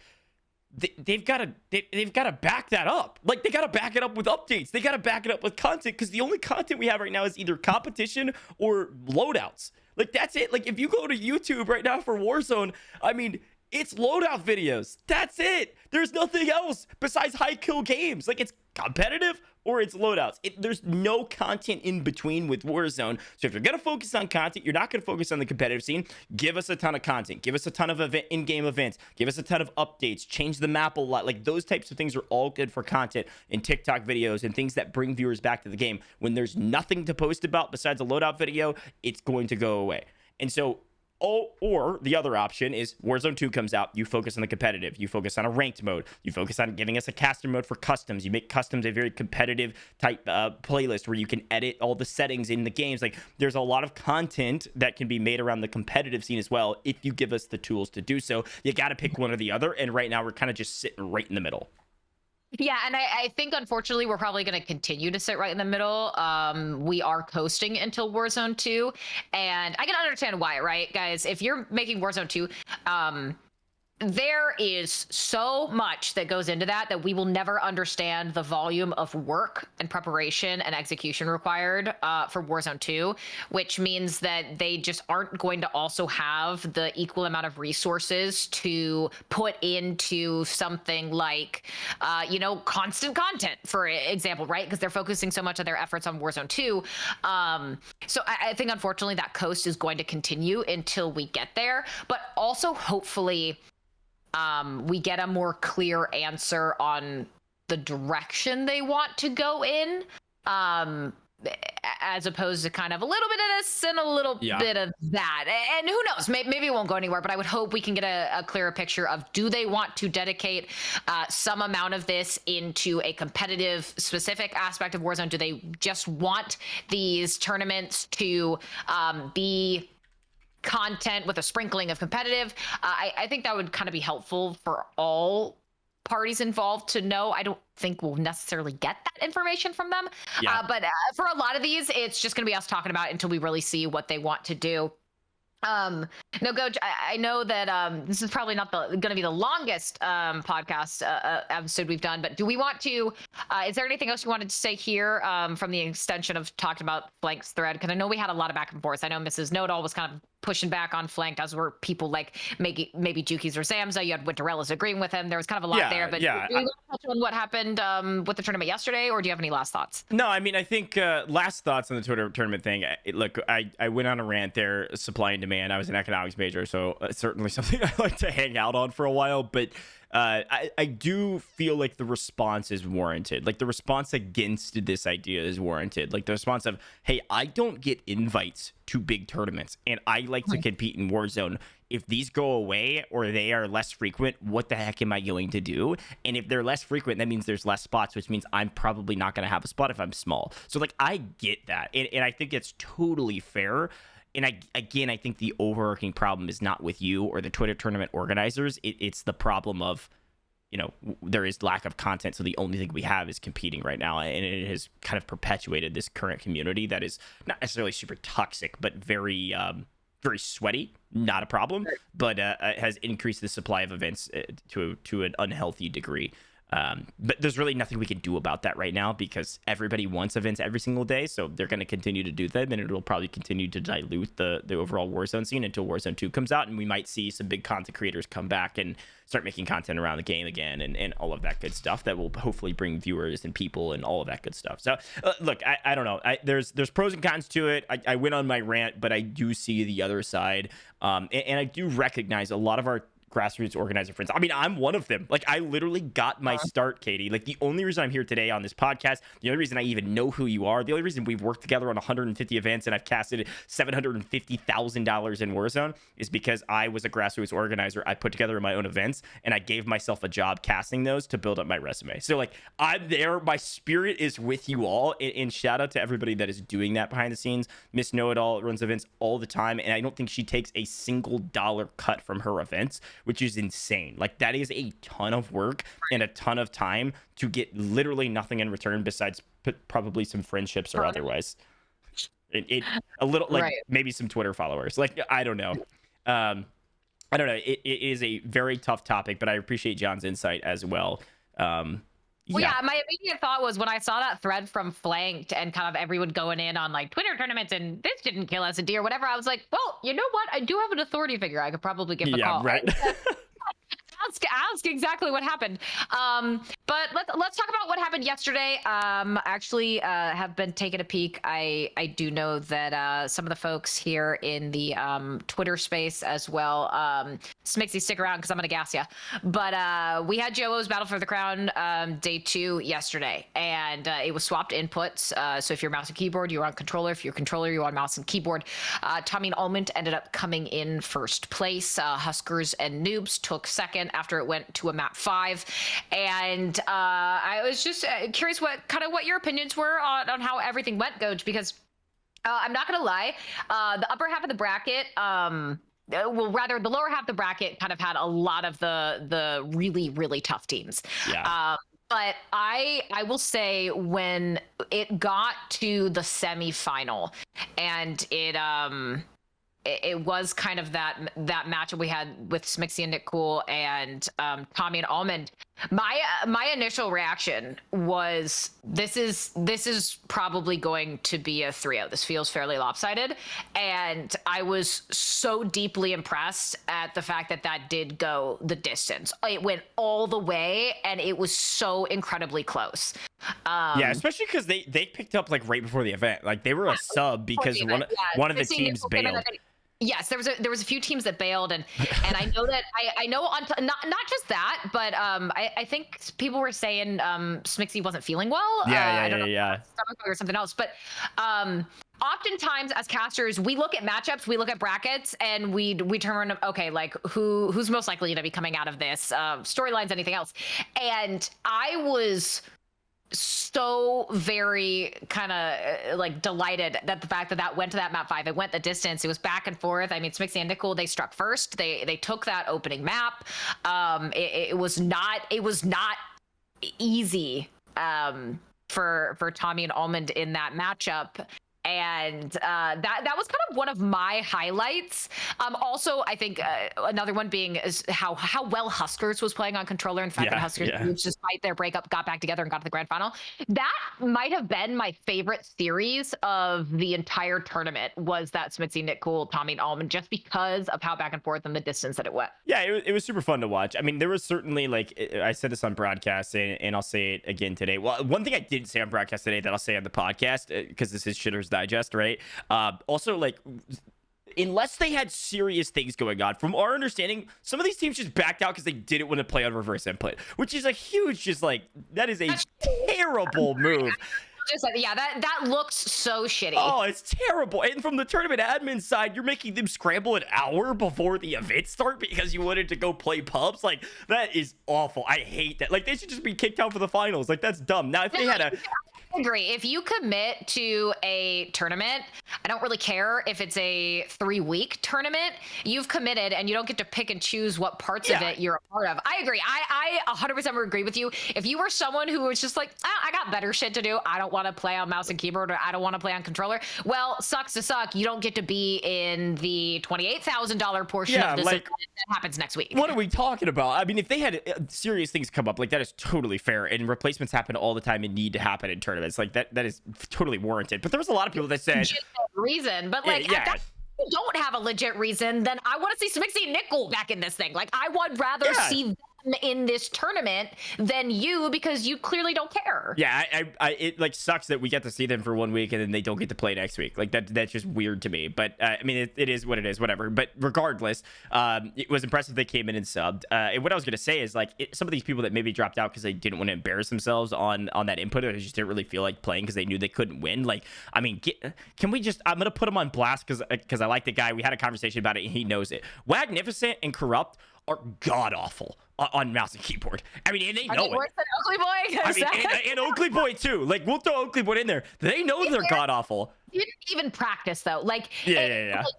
they've got to back that up. Like, they got to back it up with updates. They got to back it up with content, because the only content we have right now is either competition or loadouts. Like, that's it. Like, if you go to YouTube right now for Warzone, I mean, it's loadout videos. That's it. There's nothing else besides high kill games. Like, it's competitive or it's loadouts. There's no content in between with Warzone. So if you're going to focus on content, you're not going to focus on the competitive scene. Give us a ton of content. Give us a ton of in-game events. Give us a ton of updates. Change the map a lot. Like, those types of things are all good for content and TikTok videos and things that bring viewers back to the game. When there's nothing to post about besides a loadout video, it's going to go away. And so, or the other option is Warzone 2 comes out, you focus on the competitive, you focus on a ranked mode, you focus on giving us a caster mode for customs, you make customs a very competitive type playlist where you can edit all the settings in the games. Like, there's a lot of content that can be made around the competitive scene as well if you give us the tools to do so. You got to pick one or the other, and right now we're kind of just sitting right in the middle. Yeah, and I think, unfortunately, we're probably going to continue to sit right in the middle. We are coasting until Warzone 2, and I can understand why, right, guys? If you're making Warzone 2, there is so much that goes into that we will never understand the volume of work and preparation and execution required for Warzone 2, which means that they just aren't going to also have the equal amount of resources to put into something like, constant content, for example, right? Because they're focusing so much of their efforts on Warzone 2. So I think, unfortunately, that coast is going to continue until we get there, but also hopefully we get a more clear answer on the direction they want to go in, as opposed to kind of a little bit of this and a little bit of that. And who knows, maybe it won't go anywhere, but I would hope we can get a clearer picture of, do they want to dedicate some amount of this into a competitive specific aspect of Warzone? Do they just want these tournaments to be content with a sprinkling of competitive? I think that would kind of be helpful for all parties involved to know. I don't think we'll necessarily get that information from them. But for a lot of these, it's just going to be us talking about it until we really see what they want to do. No, Gojj, I know that this is probably not going to be the longest podcast episode we've done, but do we want to, is there anything else you wanted to say here from the extension of talking about Flank's thread? Because I know we had a lot of back and forth. I know Mrs. Nodal was kind of pushing back on Flanked, as were people like maybe Jukies or Zamza. You had Winterella's agreeing with him. There was kind of a lot there, but do you want to touch on what happened with the tournament yesterday, or do you have any last thoughts? No, I mean, I think last thoughts on the Twitter tournament thing. Look, I went on a rant there, supply and demand. I was an economics major, so it's certainly something I like to hang out on for a while, but I do feel like the response is warranted. Like, the response against this idea is warranted. Like, the response of, hey, I don't get invites to big tournaments, and I like to compete in Warzone. If these go away or they are less frequent, what the heck am I going to do? And if they're less frequent, that means there's less spots, which means I'm probably not going to have a spot if I'm small. So, like, I get that, and I think it's totally fair. And I think the overarching problem is not with you or the Twitter tournament organizers. It's the problem of there is lack of content, so the only thing we have is competing right now, and it has kind of perpetuated this current community that is not necessarily super toxic, but very very sweaty. Not a problem, but has increased the supply of events to an unhealthy degree. But there's really nothing we can do about that right now because everybody wants events every single day, so they're going to continue to do them, and it will probably continue to dilute the overall Warzone scene until Warzone 2 comes out, and we might see some big content creators come back and start making content around the game again, and all of that good stuff that will hopefully bring viewers and people and all of that good stuff. So look, I don't know. There's pros and cons to it. I went on my rant, but I do see the other side, and I do recognize a lot of our grassroots organizer friends. I mean, I'm one of them. Like, I literally got my start, Katie. Like, the only reason I'm here today on this podcast, the only reason I even know who you are, the only reason we've worked together on 150 events and I've casted $750,000 in Warzone is because I was a grassroots organizer. I put together my own events and I gave myself a job casting those to build up my resume. So, like, I'm there. My spirit is with you all. And shout out to everybody that is doing that behind the scenes. Miss Know-It-All runs events all the time, and I don't think she takes a single dollar cut from her events, which is insane. Like, that is a ton of work and a ton of time to get literally nothing in return besides probably some friendships or otherwise. A little, like, maybe some Twitter followers. Like, I don't know. I don't know. It is a very tough topic, but I appreciate John's insight as well. Well, yeah, my immediate thought was when I saw that thread from Flanked and kind of everyone going in on like Twitter tournaments and this didn't kill us a deer, whatever. I was like, well, you know what? I do have an authority figure. I could probably give a call. Right. Ask exactly what happened. But let's talk about what happened yesterday. Actually, have been taking a peek. I do know that some of the folks here in the Twitter space as well. Smixy, stick around because I'm gonna gas you. But we had JoeWo's Battle for the Crown day 2 yesterday, and it was swapped inputs. So if you're mouse and keyboard, you're on controller. If you're controller, you're on mouse and keyboard. Tommy and Almond ended up coming in first place. Huskers and Noobs took second after it went to a map 5. And I was just curious what your opinions were on how everything went, Gojj, because I'm not gonna lie, the upper half of the bracket, well, rather the lower half of the bracket kind of had a lot of the really, really tough teams. Yeah. But I will say when it got to the semifinal and it was kind of that matchup we had with Smixy and Nick Cool and Tommy and Almond. My initial reaction was this is probably going to be a 3-0. This feels fairly lopsided, and I was so deeply impressed at the fact that did go the distance. It went all the way, and it was so incredibly close. Yeah, especially because they picked up like right before the event. Like, they were a sub because one of the teams bailed. Yes, there was a few teams that bailed, and I know that I know on not just that, but I think people were saying Smixy wasn't feeling well. I don't know, stomach bug or something else. But oftentimes as casters, we look at matchups, we look at brackets, and we determine, okay, like who's most likely to be coming out of this, storylines, anything else. And I was so very kind of like delighted that the fact that went to that map 5, it went the distance, it was back and forth. I mean, Smixy and Nickel, they struck first, they took that opening map. It was not easy for Tommy and Almond in that matchup. And that was kind of one of my highlights. Also, I think another one being is how well Huskers was playing on controller, and the fact that Huskers, despite their breakup, got back together and got to the grand final. That might have been my favorite series of the entire tournament, was that Smitsy, Nick Cool, Tommy and Almond, just because of how back and forth and the distance that it went. Yeah, it was super fun to watch. I mean, there was certainly, like, I said this on broadcast, and I'll say it again today. Well, one thing I didn't say on broadcast today that I'll say on the podcast, because this is Shitter's Digest, right? Also, like, unless they had serious things going on, from our understanding, some of these teams just backed out because they didn't want to play on reverse input, which is a huge, that is a terrible move. Just like, yeah, that looks so shitty. Oh, it's terrible. And from the tournament admin side, you're making them scramble an hour before the event start because you wanted to go play pubs. Like, that is awful. I hate that. Like, they should just be kicked out for the finals. Like, that's dumb. Now, if they had I agree. If you commit to a tournament, I don't really care if it's a 3-week tournament. You've committed, and you don't get to pick and choose what parts of it you're a part of. I agree. I 100% would agree with you. If you were someone who was just like, I got better shit to do, I don't want to play on mouse and keyboard, or I don't want to play on controller, well, sucks to suck. You don't get to be in the $28,000 portion of this event that happens next week. What are we talking about? I mean, if they had serious things come up, like, that is totally fair, and replacements happen all the time and need to happen in tournaments. Like, that is totally warranted. But there was a lot of people that said reason, but like, if you don't have a legit reason, then I want to see Smixy and Nickel back in this thing. Like, I would rather see them in this tournament than you, because you clearly don't care. Yeah, it like sucks that we get to see them for 1 week and then they don't get to play next week. Like, that's just weird to me. But I mean, it is what it is, whatever. But regardless, it was impressive they came in and subbed. And what I was gonna say is, like, some of these people that maybe dropped out because they didn't want to embarrass themselves on that input, or just didn't really feel like playing because they knew they couldn't win. Like, I mean, can we just? I'm gonna put them on blast because I like the guy. We had a conversation about it and he knows it. Wagnificent and Corrupt are god awful on mouse and keyboard. I mean, and they know it. Worse than Oakley Boy? I mean, and Oakley Boy too. Like, we'll throw Oakley Boy in there. They know they're god awful. You didn't even practice though. Like, yeah. Like,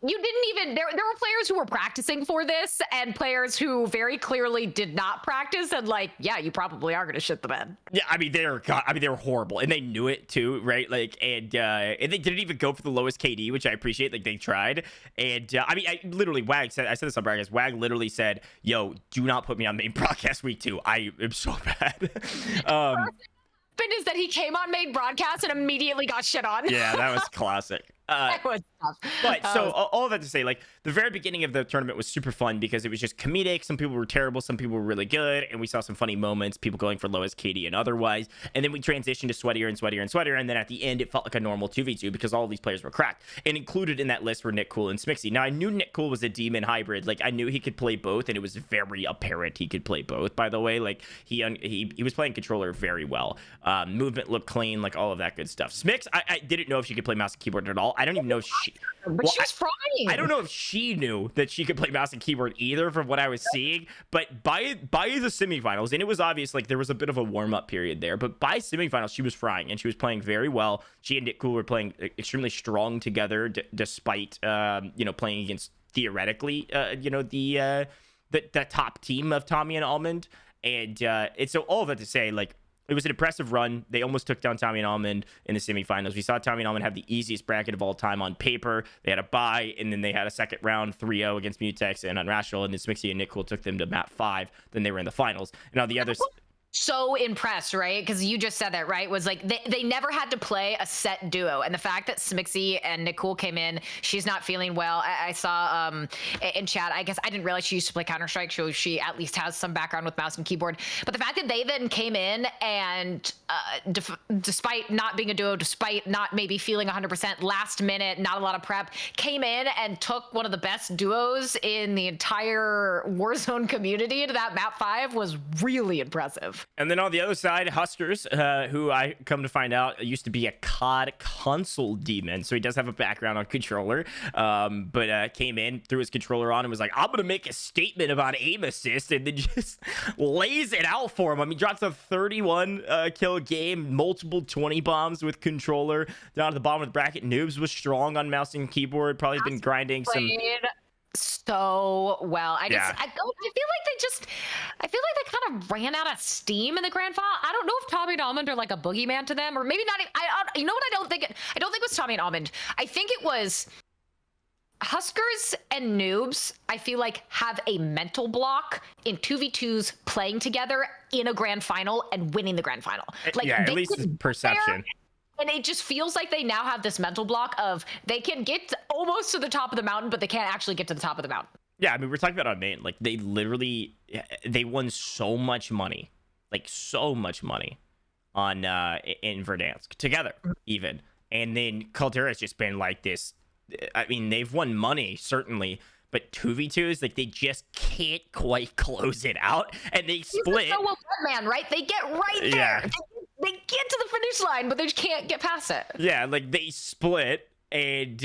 you didn't even. There were players who were practicing for this, and players who very clearly did not practice. And like, yeah, you probably are gonna shit the bed. Yeah, I mean, they were horrible, and they knew it too, right? Like, and they didn't even go for the lowest KD, which I appreciate. Like, they tried, and I mean, I literally I said this on broadcast. Wag literally said, "Yo, do not put me on main broadcast week 2. I am so bad." Is that he came on main broadcast and immediately got shit on. Yeah, that was classic. That was tough. But so all of that to say, like, the very beginning of the tournament was super fun because it was just comedic. Some people were terrible, some people were really good, and we saw some funny moments, people going for lowest KD and otherwise. And then we transitioned to sweatier and sweatier and sweatier, and then at the end it felt like a normal 2v2 because all of these players were cracked. And included in that list were Nick Cool and Smixy. Now, I knew Nick Cool was a demon hybrid. Like, I knew he could play both, and it was very apparent he could play both, by the way. Like, he was playing controller very well. Movement looked clean, like all of that good stuff. Smix, I didn't know if she could play mouse and keyboard at all. I don't even know if she... But she was frying. I don't know if she knew that she could play mouse and keyboard either, from what I was seeing. But by the semifinals, and it was obvious, like, there was a bit of a warm-up period there, but by semifinals, she was frying, and she was playing very well. She and Nick Cool were playing extremely strong together, despite playing against, theoretically, the top team of Tommy and Almond. And so all of that to say, like, it was an impressive run. They almost took down Tommy and Almond in the semifinals. We saw Tommy and Almond have the easiest bracket of all time on paper. They had a bye, and then they had a second round 3-0 against Mutex and Unrational, and then Smixy and Nick Cool took them to map 5. Then they were in the finals. And on the other... So impressed, right? Because you just said that, right? Was like they never had to play a set duo, and the fact that Smixy and Nicole came in, she's not feeling well. I saw in chat. I guess I didn't realize she used to play Counter-Strike, so she at least has some background with mouse and keyboard. But the fact that they then came in and despite not being a duo, despite not maybe feeling 100%, last minute, not a lot of prep, came in and took one of the best duos in the entire Warzone community to that map 5 was really impressive. And then on the other side, Huskers, who I come to find out used to be a COD console demon. So he does have a background on controller, but came in, threw his controller on, and was like, I'm going to make a statement about aim assist, and then just lays it out for him. I mean, drops a 31 kill game, multiple 20 bombs with controller down at the bottom of the bracket. Noobs was strong on mouse and keyboard, probably been grinding some... so well. I feel like they kind of ran out of steam in the grand final. I don't know if Tommy and Almond are like a boogeyman to them, or maybe not. You know what? I don't think it was Tommy and Almond. I think it was Huskers and Noobs. I feel like have a mental block in 2v2s playing together in a grand final and winning the grand final. Like, yeah, at least it's perception. And it just feels like they now have this mental block of they can get almost to the top of the mountain, but they can't actually get to the top of the mountain. Yeah, I mean, we're talking about on main. Like, they won so much money, on in Verdansk together, even. And then Cultura has just been like this. I mean, they've won money, certainly, but 2v2s, like, they just can't quite close it out, and they split. Man, right? They get right there. Yeah. They get to the finish line, but they just can't get past it. Yeah, like, they split, and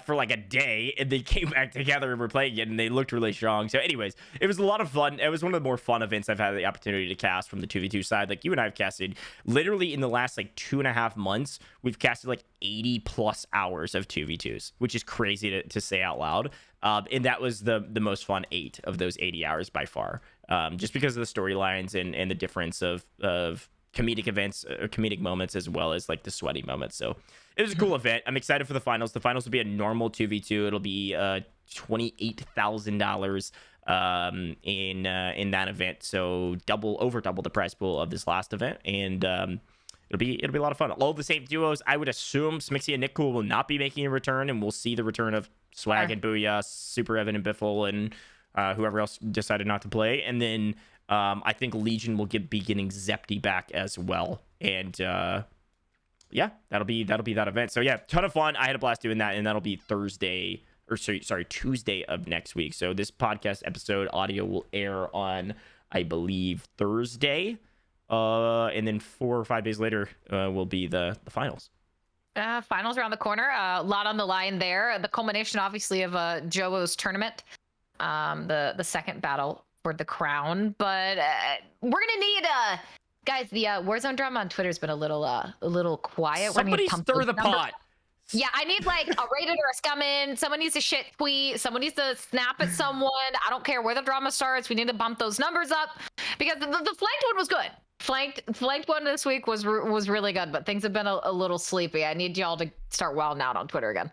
for like a day, and they came back together and were playing it, and they looked really strong. So anyways, it was a lot of fun. It was one of the more fun events I've had the opportunity to cast from the 2v2 side. Like, you and I have casted literally in the last like 2.5 months, we've casted like 80 plus hours of 2v2s, which is crazy to say out loud. And that was the most fun 8 of those 80 hours by far, just because of the storylines and the difference of comedic events or comedic moments, as well as like the sweaty moments. So it was a cool event. I'm excited for the finals. The finals will be a normal 2v2. It'll be $28,000 in that event, so over double the prize pool of this last event. And it'll be a lot of fun. All the same duos. I would assume Smixy and NickCool will not be making a return, and we'll see the return of Swag and Booyah, Super Evan and Biffle, and whoever else decided not to play. And then I think Legion will be getting Zepti back as well. And yeah, that'll be that event. So yeah, ton of fun. I had a blast doing that, and that'll be Tuesday of next week. So this podcast episode audio will air on, I believe, Thursday. And then 4 or 5 days later will be the finals. Finals around the corner. A lot on the line there. The culmination, obviously, of JoeWo's tournament. The second battle for the crown. But we're gonna need guys. The Warzone drama on Twitter has been a little quiet. Somebody stir the pot. Yeah, I need like a rated or a scumming. Someone needs to shit tweet. Someone needs to snap at someone. I don't care where the drama starts. We need to bump those numbers up, because the flanked one was good. Flanked one this week was really good, but things have been a little sleepy. I need y'all to start wilding out on Twitter again.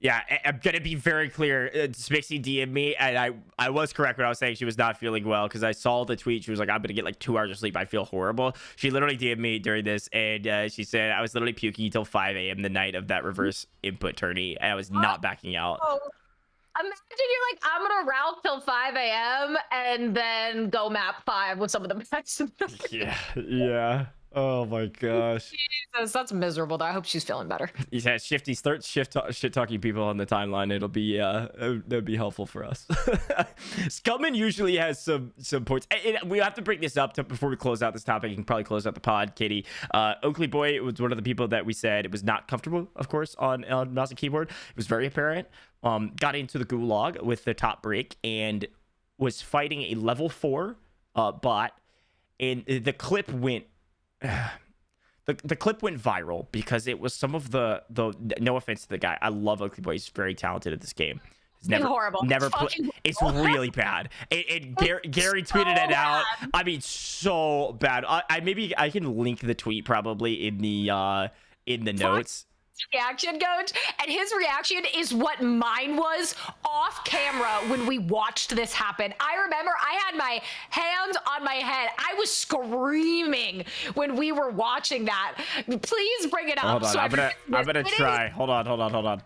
Yeah, I'm gonna be very clear. Smixy DM'd me, and I was correct when I was saying she was not feeling well, because I saw the tweet. She was like, "I'm gonna get like 2 hours of sleep. I feel horrible." She literally DM'd me during this, and she said I was literally puking until 5 a.m. the night of that reverse input tourney, and I was not backing out. Oh, imagine you're like, I'm gonna route till 5 a.m. and then go map 5 with some of the matches. Yeah. Oh my gosh. Jesus, that's miserable. Though I hope she's feeling better. Yeah, Shifty, start shit talking people on the timeline. It'll be that'd be helpful for us. Scummin usually has some points. And we have to bring this up before we close out this topic. You can probably close out the pod, Katie. Oakley Boy was one of the people that we said it was not comfortable, of course, on mouse and keyboard. It was very apparent. Got into the gulag with the top break and was fighting a level 4 bot, and the clip went. The clip went viral because it was some of the no offense to the guy, I love Oakley Boy, he's very talented at this game. He's horrible. It's really bad. Gary tweeted it out. I mean, so bad. I can link the tweet probably in the notes. Reaction, Gojj, and his reaction is what mine was off camera when we watched this happen. I remember I had my hands on my head. I was screaming when we were watching that. Please bring it up. Hold on, I'm gonna try. Hold on.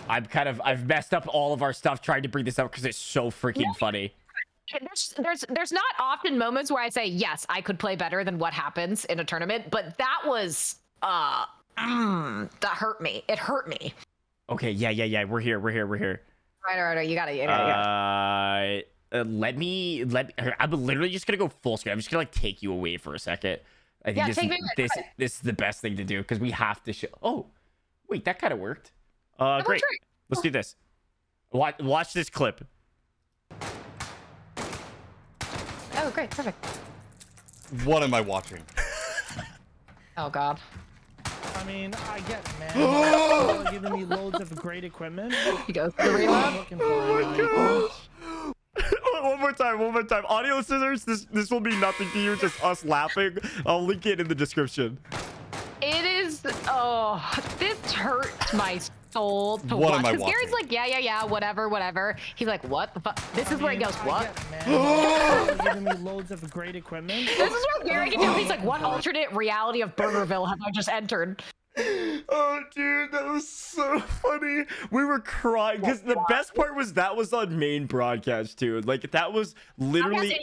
I've messed up all of our stuff trying to bring this up because it's so freaking funny. There's not often moments where I say, yes, I could play better than what happens in a tournament, but that was that hurt me. It hurt me. Okay, yeah. We're here. Right. You got it. Let me. I'm literally just gonna go full screen. I'm just gonna like take you away for a second. I think this is the best thing to do because we have to show. Oh, wait, that kind of worked. Great. Let's do this. Watch this clip. Oh, great, perfect. What am I watching? Oh God. I mean, I get it, man. They're giving me loads of great equipment. He goes to the reload. Looking for it. One more time. Audio scissors, this will be nothing to you, just us laughing. I'll link it in the description. It is, this hurts my soul to What watch. am I Because Gary's watching? like, yeah, whatever. He's like, what the fuck? This is where he goes, what? They're giving me loads of great equipment. This is where Gary can do. He's like, what alternate reality of Burgerville have I just entered? Oh, dude, that was so funny. We were crying because the best part was that was on main broadcast too. Like that was literally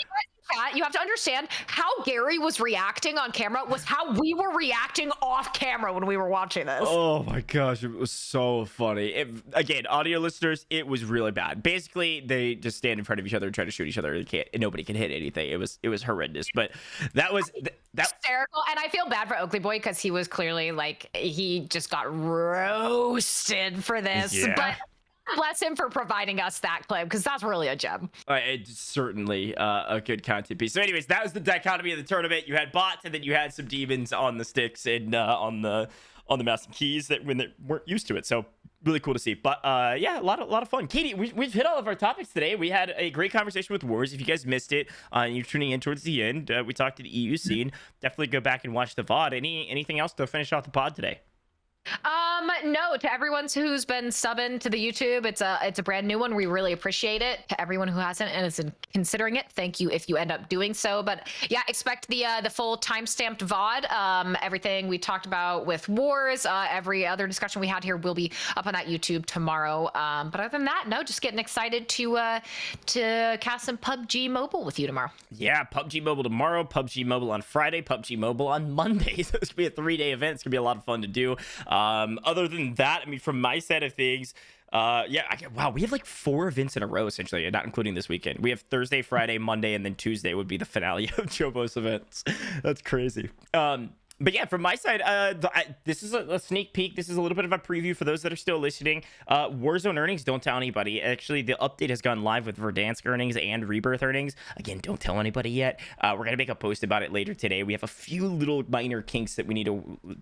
chat, you have to understand how Gary was reacting on camera was how we were reacting off camera when we were watching this. Oh my gosh, it was so funny. Again, audio listeners, it was really bad. Basically, they just stand in front of each other and try to shoot each other. Nobody can hit anything. It was horrendous. But that was hysterical. And I feel bad for Oakley Boy because he was clearly like he just got roasted for this. Yeah. But bless him for providing us that clip because that's really a gem. It's certainly a good content piece. So anyways, that was the dichotomy of the tournament. You had bots and then you had some demons on the sticks and on the mouse and keys that when they weren't used to it. So really cool to see. But yeah, a lot of fun. Katie, we've hit all of our topics today. We had a great conversation with WarsZ. If you guys missed it, you're tuning in towards the end. We talked to the EU scene. Definitely go back and watch the VOD. Anything else to finish off the pod today? No, to everyone who's been subbing to the YouTube, it's a brand new one. We really appreciate it. To everyone who hasn't and is considering it, thank you if you end up doing so. But yeah, expect the full time-stamped VOD. Everything we talked about with WarsZ, every other discussion we had here will be up on that YouTube tomorrow. But other than that, no, just getting excited to cast some PUBG Mobile with you tomorrow. Yeah, PUBG Mobile tomorrow, PUBG Mobile on Friday, PUBG Mobile on Monday. So it's gonna be a 3-day event. It's gonna be a lot of fun to do. Other than that, I mean, from my side of things, wow, we have like 4 events in a row, essentially, not including this weekend. We have Thursday, Friday, Monday, and then Tuesday would be the finale of JoeWo's events. That's crazy. But yeah, from my side, this is a sneak peek. This is a little bit of a preview for those that are still listening. Warzone earnings, don't tell anybody. Actually, the update has gone live with Verdansk earnings and Rebirth earnings. Again, don't tell anybody yet. We're going to make a post about it later today. We have a few little minor kinks that we need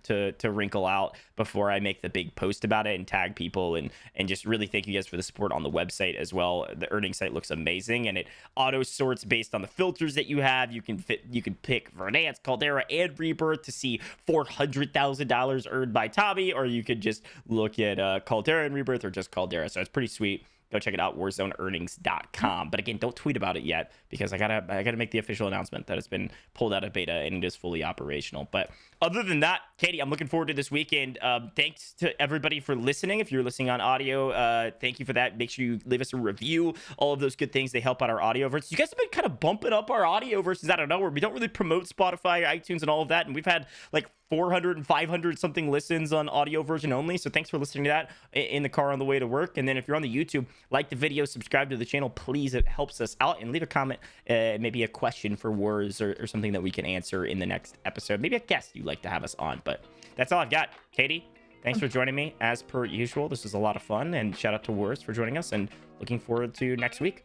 to wrinkle out before I make the big post about it and tag people and just really thank you guys for the support on the website as well. The earnings site looks amazing and it auto sorts based on the filters that you have. You can pick Verdansk, Caldera, and Rebirth to see $400,000 earned by Tommy, or you could just look at Caldera and Rebirth or just Caldera. So it's pretty sweet. Go check it out, warzoneearnings.com. But again, don't tweet about it yet because I gotta make the official announcement that it's been pulled out of beta and it is fully operational. But other than that, Katie, I'm looking forward to this weekend. Thanks to everybody for listening. If you're listening on audio, thank you for that. Make sure you leave us a review. All of those good things, they help out our audio verses. You guys have been kind of bumping up our audio verses out of nowhere. We don't really promote Spotify, iTunes, and all of that. And we've had like 400 and 500 something listens on audio version only. So thanks for listening to that in the car on the way to work. And then if you're on the YouTube, like the video, subscribe to the channel, please. It helps us out. And leave a comment, maybe a question for WarsZ or something that we can answer in the next episode. Maybe a guest you'd like to have us on. But that's all I've got. Katie, thanks for joining me as per usual. This was a lot of fun. And shout out to WarsZ for joining us and looking forward to next week.